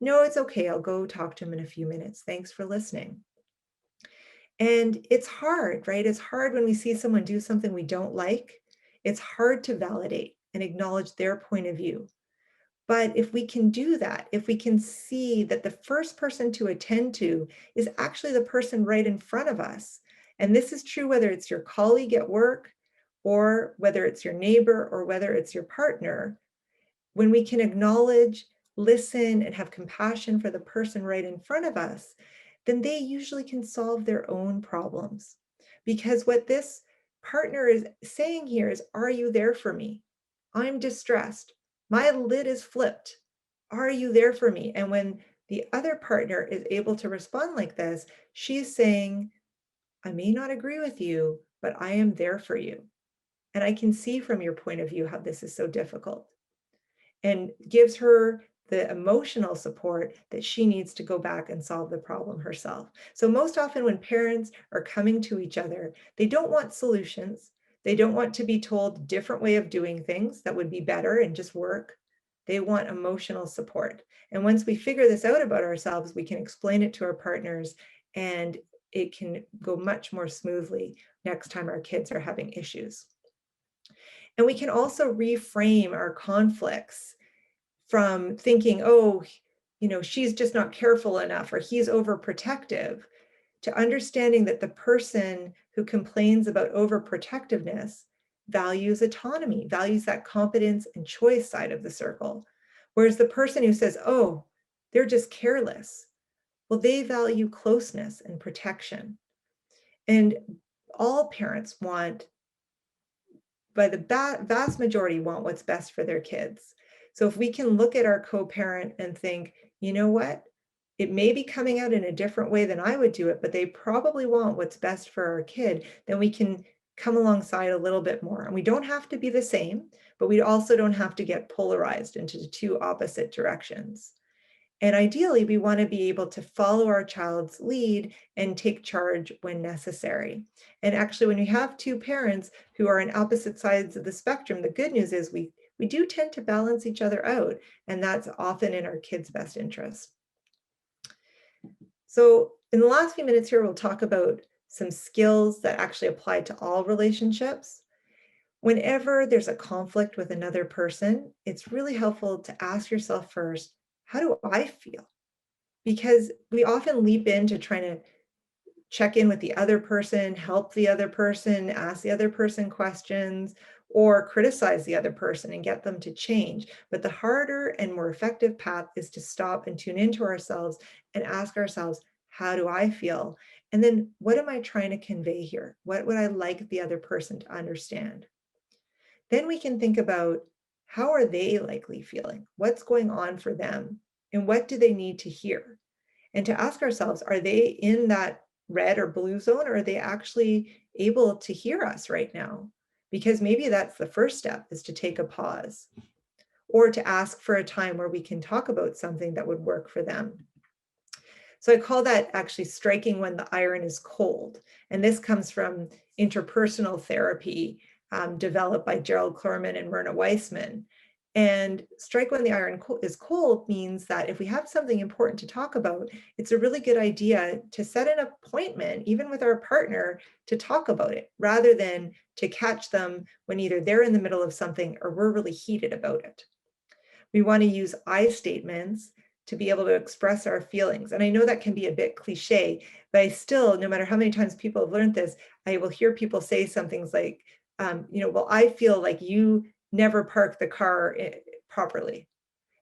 No, it's okay. I'll go talk to him in a few minutes. Thanks for listening. And it's hard, right? It's hard when we see someone do something we don't like. It's hard to validate and acknowledge their point of view. But if we can do that, if we can see that the first person to attend to is actually the person right in front of us, and this is true whether it's your colleague at work or whether it's your neighbor or whether it's your partner, when we can acknowledge, listen, and have compassion for the person right in front of us, then they usually can solve their own problems. Because what this partner is saying here is, are you there for me? I'm distressed. My lid is flipped. Are you there for me? And when the other partner is able to respond like this, she's saying, I may not agree with you, but I am there for you. And I can see from your point of view how this is so difficult, and gives her the emotional support that she needs to go back and solve the problem herself. So most often when parents are coming to each other, they don't want solutions. They don't want to be told a different way of doing things that would be better and just work. They want emotional support. And once we figure this out about ourselves, we can explain it to our partners, and it can go much more smoothly next time our kids are having issues. And we can also reframe our conflicts from thinking, oh, she's just not careful enough or he's overprotective, to understanding that the person who complains about overprotectiveness values autonomy, values that competence and choice side of the circle. Whereas the person who says, oh, they're just careless, well, they value closeness and protection. And all parents want, by the vast majority, want what's best for their kids. So if we can look at our co-parent and think, you know what, it may be coming out in a different way than I would do it, but they probably want what's best for our kid, then we can come alongside a little bit more. And we don't have to be the same, but we also don't have to get polarized into two opposite directions. And ideally, we want to be able to follow our child's lead and take charge when necessary. And actually, when you have two parents who are on opposite sides of the spectrum, the good news is we do tend to balance each other out, and that's often in our kids' best interest. So in the last few minutes here, we'll talk about some skills that actually apply to all relationships. Whenever there's a conflict with another person, it's really helpful to ask yourself first, how do I feel? Because we often leap into trying to check in with the other person, help the other person, ask the other person questions, or criticize the other person and get them to change. But the harder and more effective path is to stop and tune into ourselves and ask ourselves, how do I feel? And then what am I trying to convey here? What would I like the other person to understand? Then we can think about, how are they likely feeling? What's going on for them? And what do they need to hear? And to ask ourselves, are they in that red or blue zone, or are they actually able to hear us right now? Because maybe that's the first step, is to take a pause or to ask for a time where we can talk about something that would work for them. So I call that actually striking when the iron is cold. And this comes from interpersonal therapy developed by Gerald Clorman and Myrna Weissman. And strike when the iron is cold means that if we have something important to talk about, it's a really good idea to set an appointment, even with our partner, to talk about it, rather than to catch them when either they're in the middle of something or we're really heated about it. We want to use I statements to be able to express our feelings. And I know that can be a bit cliche, but I still, no matter how many times people have learned this, I will hear people say some things like, well, I feel like you never park the car properly,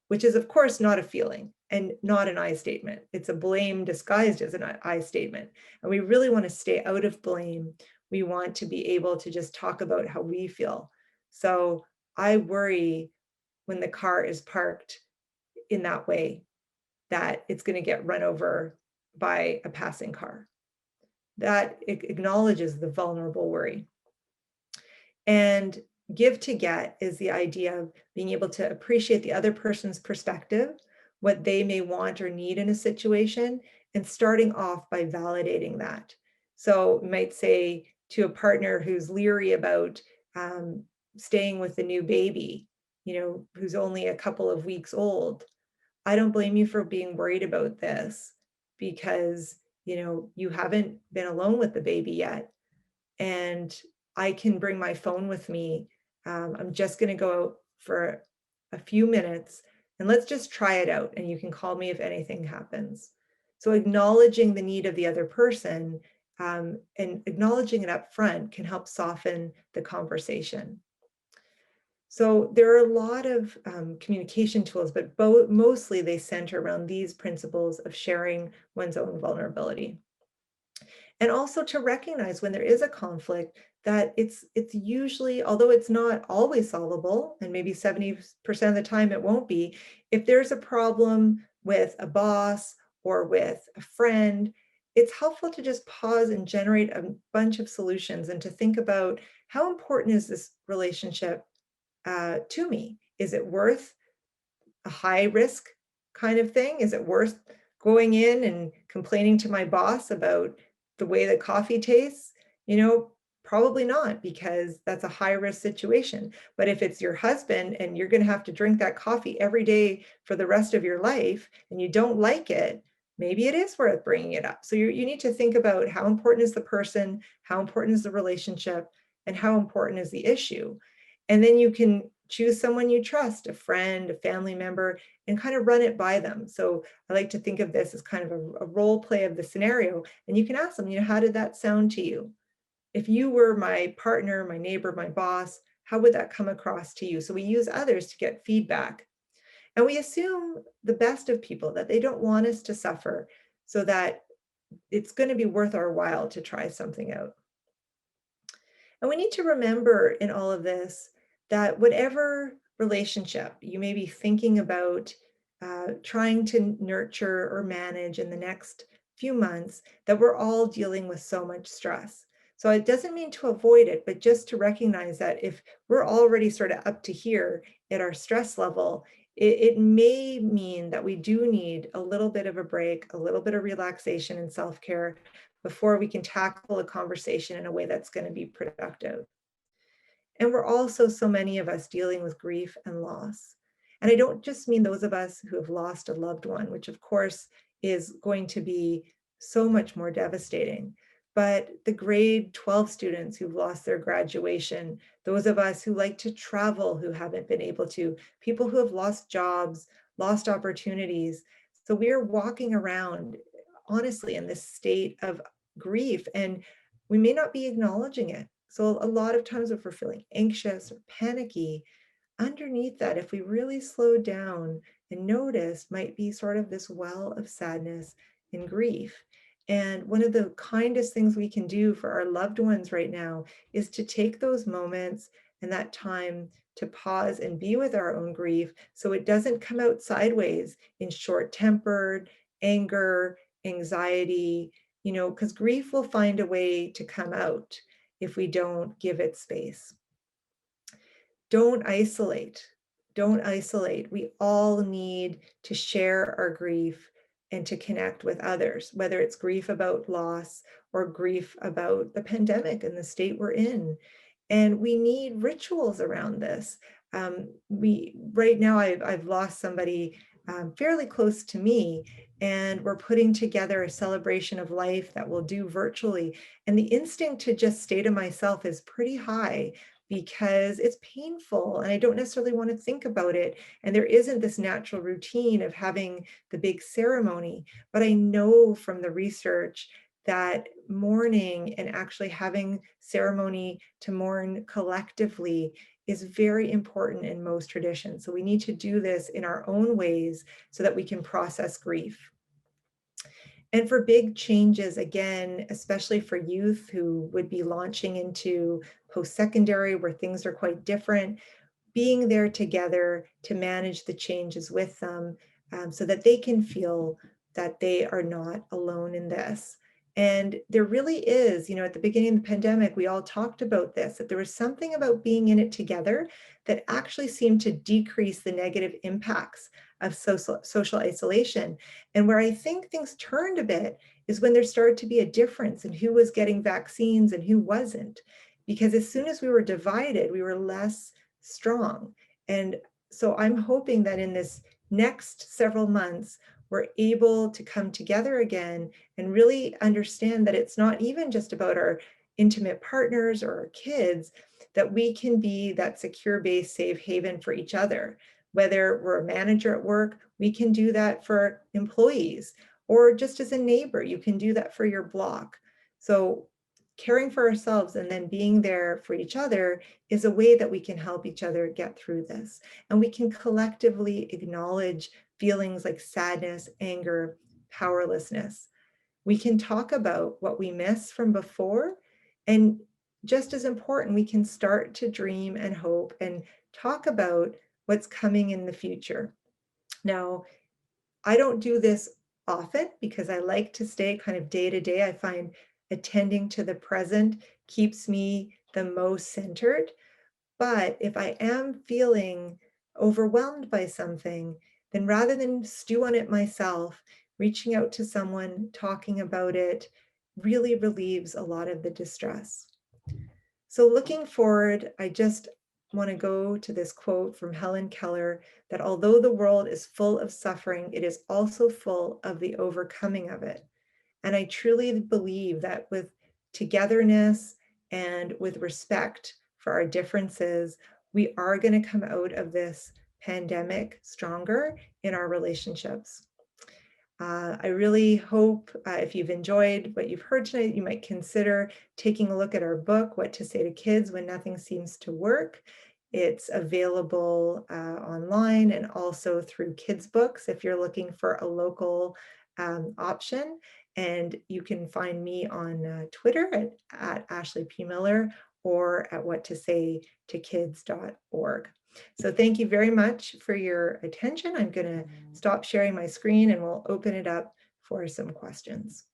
which is, of course, not a feeling and not an I statement. It's a blame disguised as an I statement. And we really want to stay out of blame. We want to be able to just talk about how we feel. So I worry when the car is parked in that way that it's going to get run over by a passing car. That acknowledges the vulnerable worry. And give to get is the idea of being able to appreciate the other person's perspective, what they may want or need in a situation, and starting off by validating that. So you might say to a partner who's leery about staying with the new baby, who's only a couple of weeks old, I don't blame you for being worried about this because, you haven't been alone with the baby yet. And I can bring my phone with me. I'm just going to go out for a few minutes and let's just try it out. And you can call me if anything happens. So acknowledging the need of the other person and acknowledging it up front can help soften the conversation. So there are a lot of communication tools, but mostly they center around these principles of sharing one's own vulnerability. And also to recognize when there is a conflict that it's usually, although it's not always solvable, and maybe 70% of the time it won't be, if there's a problem with a boss or with a friend, it's helpful to just pause and generate a bunch of solutions and to think about how important is this relationship to me? Is it worth a high risk kind of thing? Is it worth going in and complaining to my boss about the way that coffee tastes? Probably not, because that's a high risk situation. But if it's your husband and you're going to have to drink that coffee every day for the rest of your life and you don't like it, maybe it is worth bringing it up. So you need to think about how important is the person, how important is the relationship, and how important is the issue. And then you can choose someone you trust, a friend, a family member, and kind of run it by them. So I like to think of this as kind of a role play of the scenario. And you can ask them, how did that sound to you? If you were my partner, my neighbor, my boss, how would that come across to you? So we use others to get feedback. And we assume the best of people, that they don't want us to suffer, so that it's going to be worth our while to try something out. And we need to remember in all of this that whatever relationship you may be thinking about trying to nurture or manage in the next few months, that we're all dealing with so much stress. So it doesn't mean to avoid it, but just to recognize that if we're already sort of up to here at our stress level, it may mean that we do need a little bit of a break, a little bit of relaxation and self-care before we can tackle a conversation in a way that's going to be productive. And we're also, so many of us, dealing with grief and loss. And I don't just mean those of us who have lost a loved one, which of course is going to be so much more devastating, but the grade 12 students who've lost their graduation, those of us who like to travel who haven't been able to, people who have lost jobs, lost opportunities. So we are walking around, honestly, in this state of grief, and we may not be acknowledging it. So a lot of times if we're feeling anxious or panicky, underneath that, if we really slow down and notice, might be sort of this well of sadness and grief. And one of the kindest things we can do for our loved ones right now is to take those moments and that time to pause and be with our own grief, so it doesn't come out sideways in short-tempered anger, anxiety, because grief will find a way to come out if we don't give it space. Don't isolate. Don't isolate. We all need to share our grief and to connect with others, whether it's grief about loss or grief about the pandemic and the state we're in. And we need rituals around this. Right now I've lost somebody fairly close to me, and we're putting together a celebration of life that we'll do virtually. And the instinct to just stay to myself is pretty high because it's painful and I don't necessarily want to think about it. And there isn't this natural routine of having the big ceremony. But I know from the research that mourning and actually having ceremony to mourn collectively is very important in most traditions. So we need to do this in our own ways so that we can process grief. And for big changes, again, especially for youth who would be launching into post-secondary where things are quite different, being there together to manage the changes with them, so that they can feel that they are not alone in this. And there really is, at the beginning of the pandemic, we all talked about this, that there was something about being in it together that actually seemed to decrease the negative impacts of social isolation. And where I think things turned a bit is when there started to be a difference in who was getting vaccines and who wasn't. Because as soon as we were divided, we were less strong. And so I'm hoping that in this next several months, we're able to come together again and really understand that it's not even just about our intimate partners or our kids, that we can be that secure base, safe haven for each other. Whether we're a manager at work, we can do that for employees, or just as a neighbor, you can do that for your block. So caring for ourselves and then being there for each other is a way that we can help each other get through this. And we can collectively acknowledge feelings like sadness, anger, powerlessness. We can talk about what we miss from before. And just as important, we can start to dream and hope and talk about what's coming in the future. Now, I don't do this often because I like to stay kind of day to day. I find attending to the present keeps me the most centered. But if I am feeling overwhelmed by something, then rather than stew on it myself, reaching out to someone, talking about it really relieves a lot of the distress. So looking forward, I just want to go to this quote from Helen Keller that although the world is full of suffering, it is also full of the overcoming of it. And I truly believe that with togetherness and with respect for our differences, we are going to come out of this pandemic stronger in our relationships. I really hope if you've enjoyed what you've heard tonight, you might consider taking a look at our book, What to Say to Kids When Nothing Seems to Work. It's available online and also through kids books if you're looking for a local option. And you can find me on Twitter at Ashley P. Miller or at whattosaytokids.org. So thank you very much for your attention. I'm going to stop sharing my screen and we'll open it up for some questions.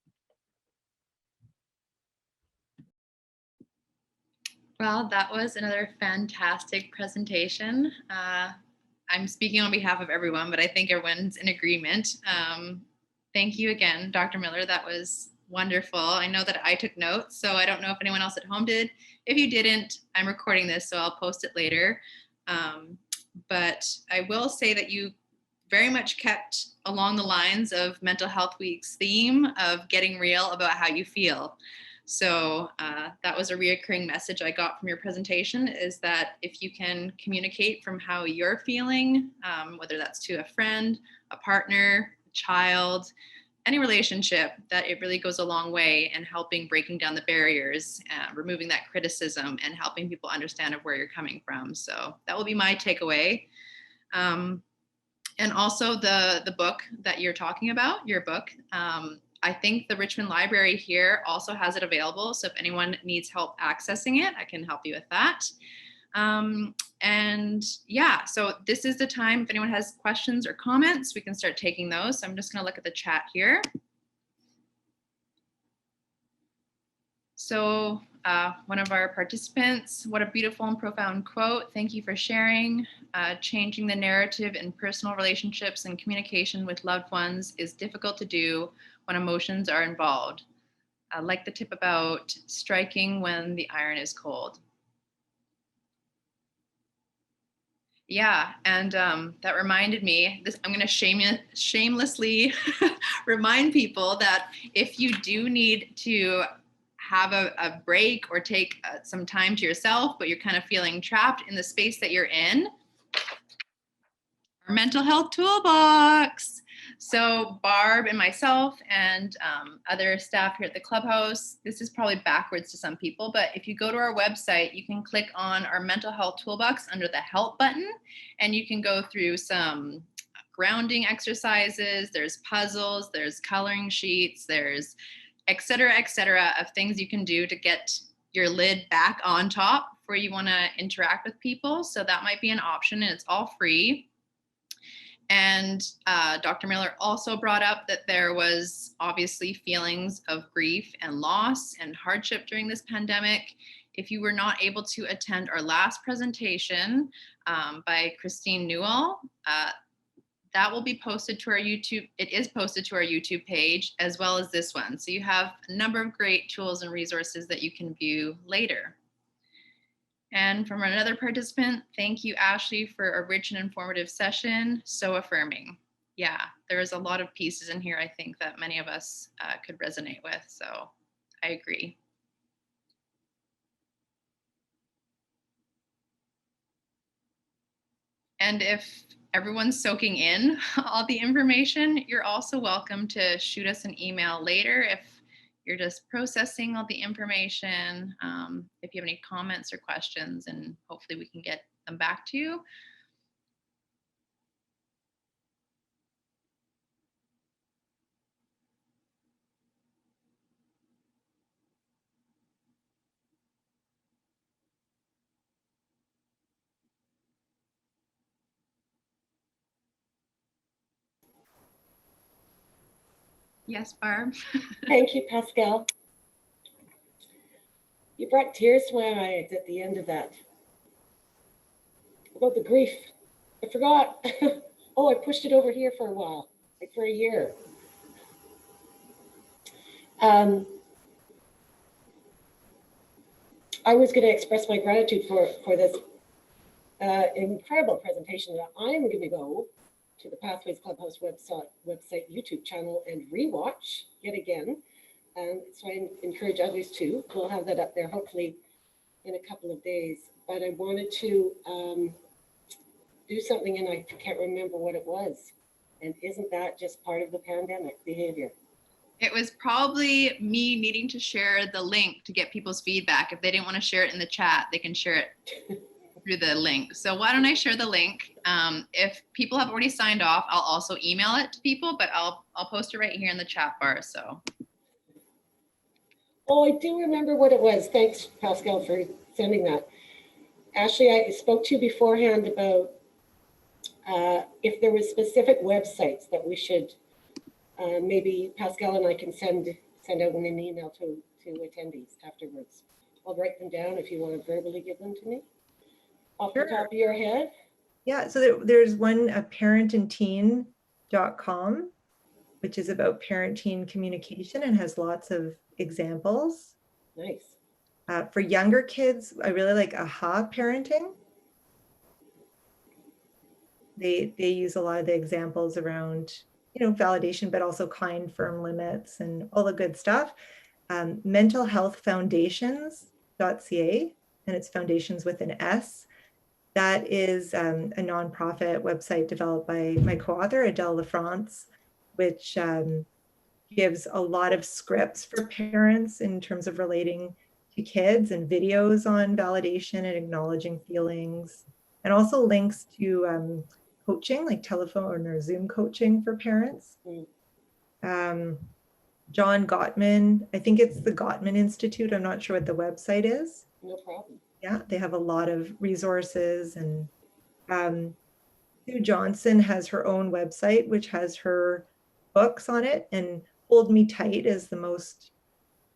Well, that was another fantastic presentation. I'm speaking on behalf of everyone, but I think everyone's in agreement. Thank you again, Dr. Miller. That was wonderful. I know that I took notes, so I don't know if anyone else at home did. If you didn't, I'm recording this, so I'll post it later. But I will say that you very much kept along the lines of Mental Health Week's theme of getting real about how you feel. So that was a reoccurring message I got from your presentation, is that if you can communicate from how you're feeling, whether that's to a friend, a partner, a child, any relationship, that it really goes a long way in helping breaking down the barriers, removing that criticism, and helping people understand of where you're coming from. So that will be my takeaway. And also the book that you're talking about, your book, I think the Richmond Library here also has it available. So if anyone needs help accessing it, I can help you with that. And yeah, so this is the time. If anyone has questions or comments, we can start taking those. So I'm just going to look at the chat here. So one of our participants, what a beautiful and profound quote. Thank you for sharing. Changing the narrative in personal relationships and communication with loved ones is difficult to do when emotions are involved. I like the tip about striking when the iron is cold. Yeah, and that reminded me, I'm going to shamelessly remind people that if you do need to have a break or take some time to yourself, but you're kind of feeling trapped in the space that you're in, our mental health toolbox. So Barb and myself and other staff here at the clubhouse, this is probably backwards to some people, but if you go to our website, you can click on our mental health toolbox under the help button, and you can go through some grounding exercises, there's puzzles, there's coloring sheets, there's et cetera, of things you can do to get your lid back on top before you want to interact with people. So that might be an option, and it's all free. And Dr. Miller also brought up that there was obviously feelings of grief and loss and hardship during this pandemic. If you were not able to attend our last presentation by Christine Newell, that will be posted to our YouTube. It is posted to our YouTube page, as well as this one. So you have a number of great tools and resources that you can view later. And from another participant, thank you, Ashley, for a rich and informative session. So affirming. Yeah, there is a lot of pieces in here I think that many of us could resonate with. So I agree. And if everyone's soaking in all the information, you're also welcome to shoot us an email later if you're just processing all the information, if you have any comments or questions, and hopefully we can get them back to you. Yes, Barb. Thank you, Pascal. You brought tears to my eyes at the end of that. About the grief. I forgot. Oh, I pushed it over here for a while, like for a year. I was going to express my gratitude for this incredible presentation that I'm going to go to the Pathways Clubhouse website YouTube channel and rewatch yet again. So I encourage others too. We'll have that up there hopefully in a couple of days. But I wanted to do something and I can't remember what it was. And isn't that just part of the pandemic behavior? It was probably me needing to share the link to get people's feedback. If they didn't want to share it in the chat, they can share it through the link. So why don't I share the link? If people have already signed off, I'll also email it to people, but I'll post it right here in the chat bar. So. Oh, I do remember what it was. Thanks, Pascal, for sending that. Ashley, I spoke to you beforehand about if there were specific websites that we should, maybe Pascal and I can send out an email to attendees afterwards. I'll write them down if you want to verbally give them to me. Off the top of your head? Yeah, so there's one, parentandteen.com, which is about parent-teen communication and has lots of examples. Nice. For younger kids, I really like AHA Parenting. They use a lot of the examples around, validation, but also kind, firm limits and all the good stuff. Mentalhealthfoundations.ca, and it's foundations with an S. That is a nonprofit website developed by my co-author, Adele LaFrance, which gives a lot of scripts for parents in terms of relating to kids and videos on validation and acknowledging feelings, and also links to coaching, like telephone or Zoom coaching for parents. John Gottman, I think it's the Gottman Institute. I'm not sure what the website is. No problem. Yeah, they have a lot of resources. And Sue Johnson has her own website, which has her books on it. And Hold Me Tight is the most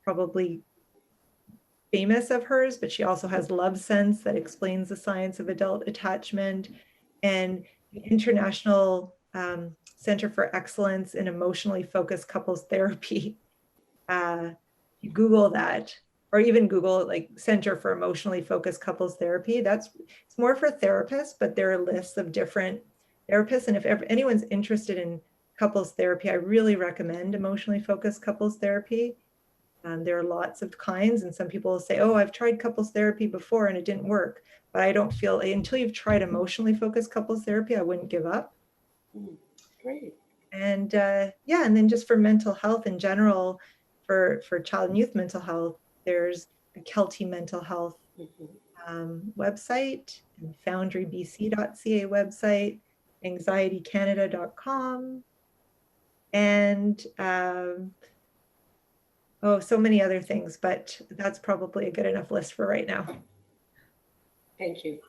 probably famous of hers, but she also has Love Sense that explains the science of adult attachment, and the International Center for Excellence in Emotionally Focused Couples Therapy. You Google that, or even Google like Center for Emotionally Focused Couples Therapy. It's more for therapists, but there are lists of different therapists. And if anyone's interested in couples therapy, I really recommend emotionally focused couples therapy. There are lots of kinds, and some people will say, oh, I've tried couples therapy before and it didn't work. But I don't feel, until you've tried emotionally focused couples therapy, I wouldn't give up. Great. And yeah, and then just for mental health in general, for child and youth mental health, there's a Kelty Mental Health website, and foundrybc.ca website, anxietycanada.com, and oh, so many other things, but that's probably a good enough list for right now. Thank you.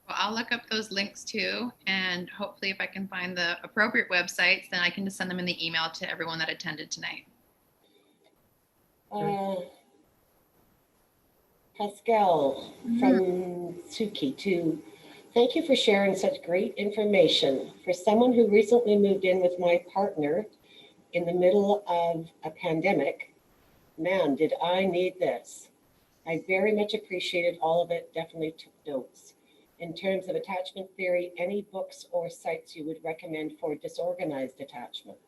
Well, I'll look up those links too, and hopefully if I can find the appropriate websites, then I can just send them in the email to everyone that attended tonight. Pascal from Suki too. Thank you for sharing such great information. For someone who recently moved in with my partner in the middle of a pandemic, man, did I need this. I very much appreciated all of it, definitely took notes. In terms of attachment theory, any books or sites you would recommend for disorganized attachment?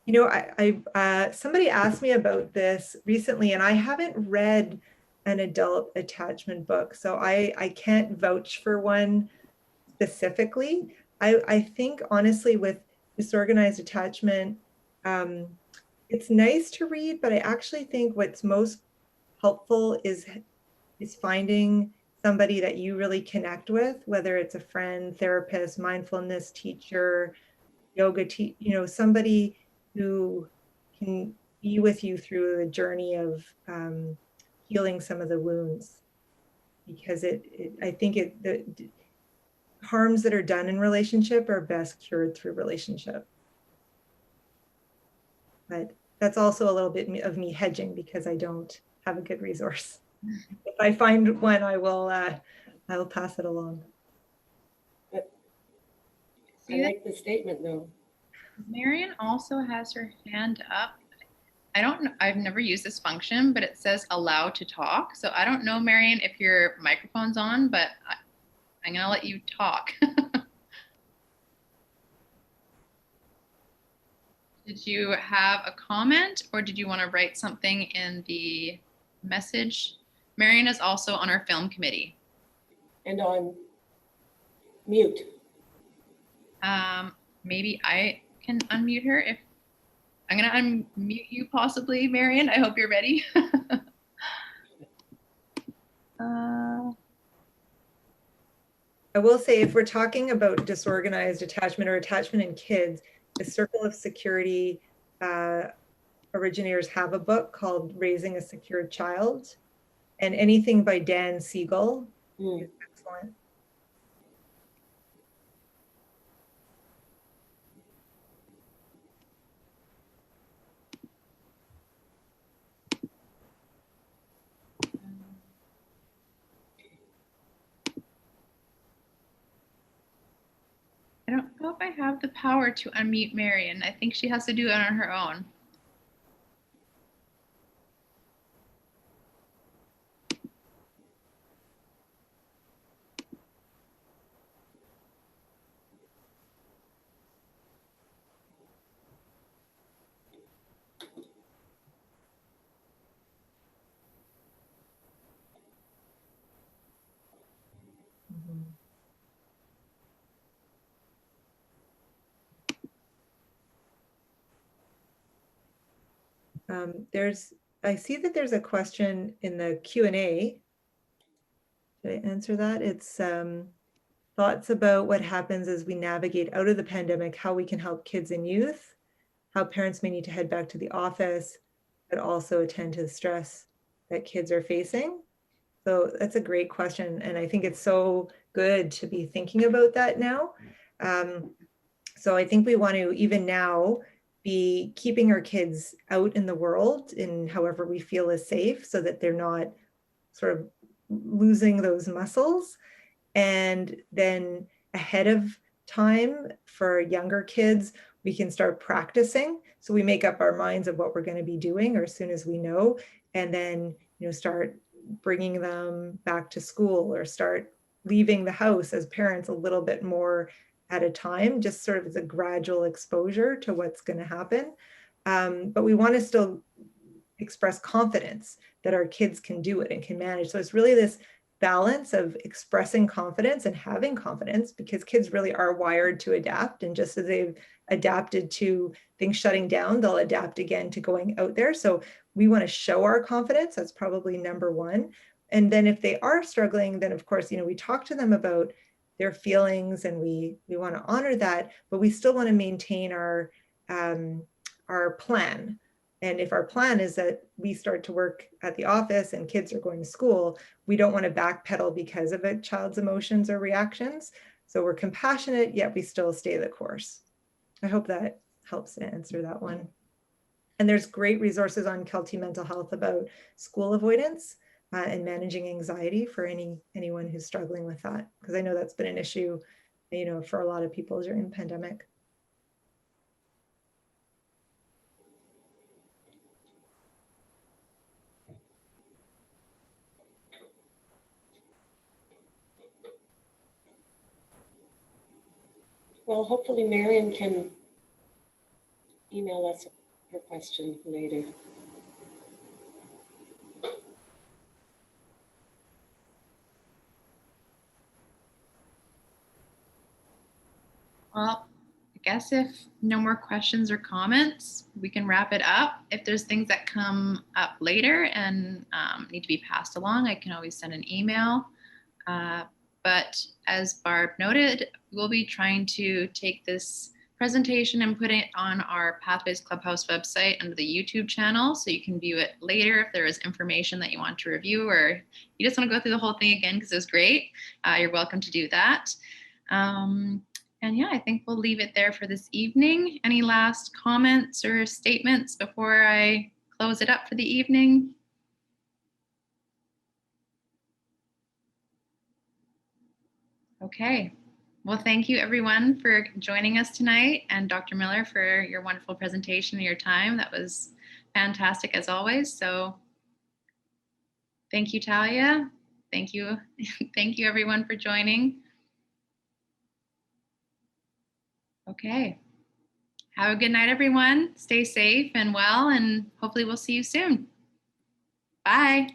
You know, somebody asked me about this recently, and I haven't read an adult attachment book, so I can't vouch for one specifically. I think honestly with disorganized attachment, it's nice to read, but I actually think what's most helpful is finding somebody that you really connect with, whether it's a friend, therapist, mindfulness teacher, yoga somebody who can be with you through the journey of healing some of the wounds, because I think the harms that are done in relationship are best cured through relationship. But that's also a little bit of me hedging because I don't have a good resource. If I find one, I will pass it along. I like the statement though. Marion also has her hand up. I don't know, I've never used this function, but it says allow to talk. So I don't know, Marion, if your microphone's on, but I'm gonna let you talk. Did you have a comment or did you want to write something in the message? Marion is also on our film committee. And on mute. Maybe I can unmute her if I'm gonna unmute you possibly, Marion. I hope you're ready. I will say, if we're talking about disorganized attachment or attachment in kids, the Circle of Security originators have a book called Raising a Secure Child, and anything by Dan Siegel is excellent. I don't know if I have the power to unmute Marion. I think she has to do it on her own. I see that there's a question in the Q&A. Should I answer that? It's thoughts about what happens as we navigate out of the pandemic, how we can help kids and youth, how parents may need to head back to the office, but also attend to the stress that kids are facing. So that's a great question. And I think it's so good to be thinking about that now. So I think we want to, even now, be keeping our kids out in the world in however we feel is safe, so that they're not sort of losing those muscles. And then ahead of time for younger kids, we can start practicing. So we make up our minds of what we're going to be doing, or as soon as we know, and then, start bringing them back to school, or start leaving the house as parents a little bit more at a time, just sort of as a gradual exposure to what's going to happen. But we want to still express confidence that our kids can do it and can manage. So it's really this balance of expressing confidence and having confidence, because kids really are wired to adapt. And just as they've adapted to things shutting down, they'll adapt again to going out there. So we want to show our confidence. That's probably number one. And then if they are struggling, then of course, we talk to them about their feelings, and we want to honor that, but we still want to maintain our plan. And if our plan is that we start to work at the office and kids are going to school, we don't want to backpedal because of a child's emotions or reactions. So we're compassionate, yet we still stay the course. I hope that helps to answer that one. And there's great resources on Kelty Mental Health about school avoidance and managing anxiety for anyone who's struggling with that, because I know that's been an issue, for a lot of people during the pandemic. Well, hopefully Marion can email us her question later. Well, I guess if no more questions or comments, we can wrap it up. If there's things that come up later and need to be passed along, I can always send an email. But as Barb noted, we'll be trying to take this presentation and put it on our Pathways Clubhouse website under the YouTube channel, so you can view it later if there is information that you want to review, or you just want to go through the whole thing again because it was great. You're welcome to do that. And yeah, I think we'll leave it there for this evening. Any last comments or statements before I close it up for the evening? Okay. Well, thank you everyone for joining us tonight, and Dr. Miller for your wonderful presentation and your time. That was fantastic as always. So thank you, Talia. Thank you. Thank you everyone for joining. Okay. Have a good night, everyone. Stay safe and well, and hopefully we'll see you soon. Bye.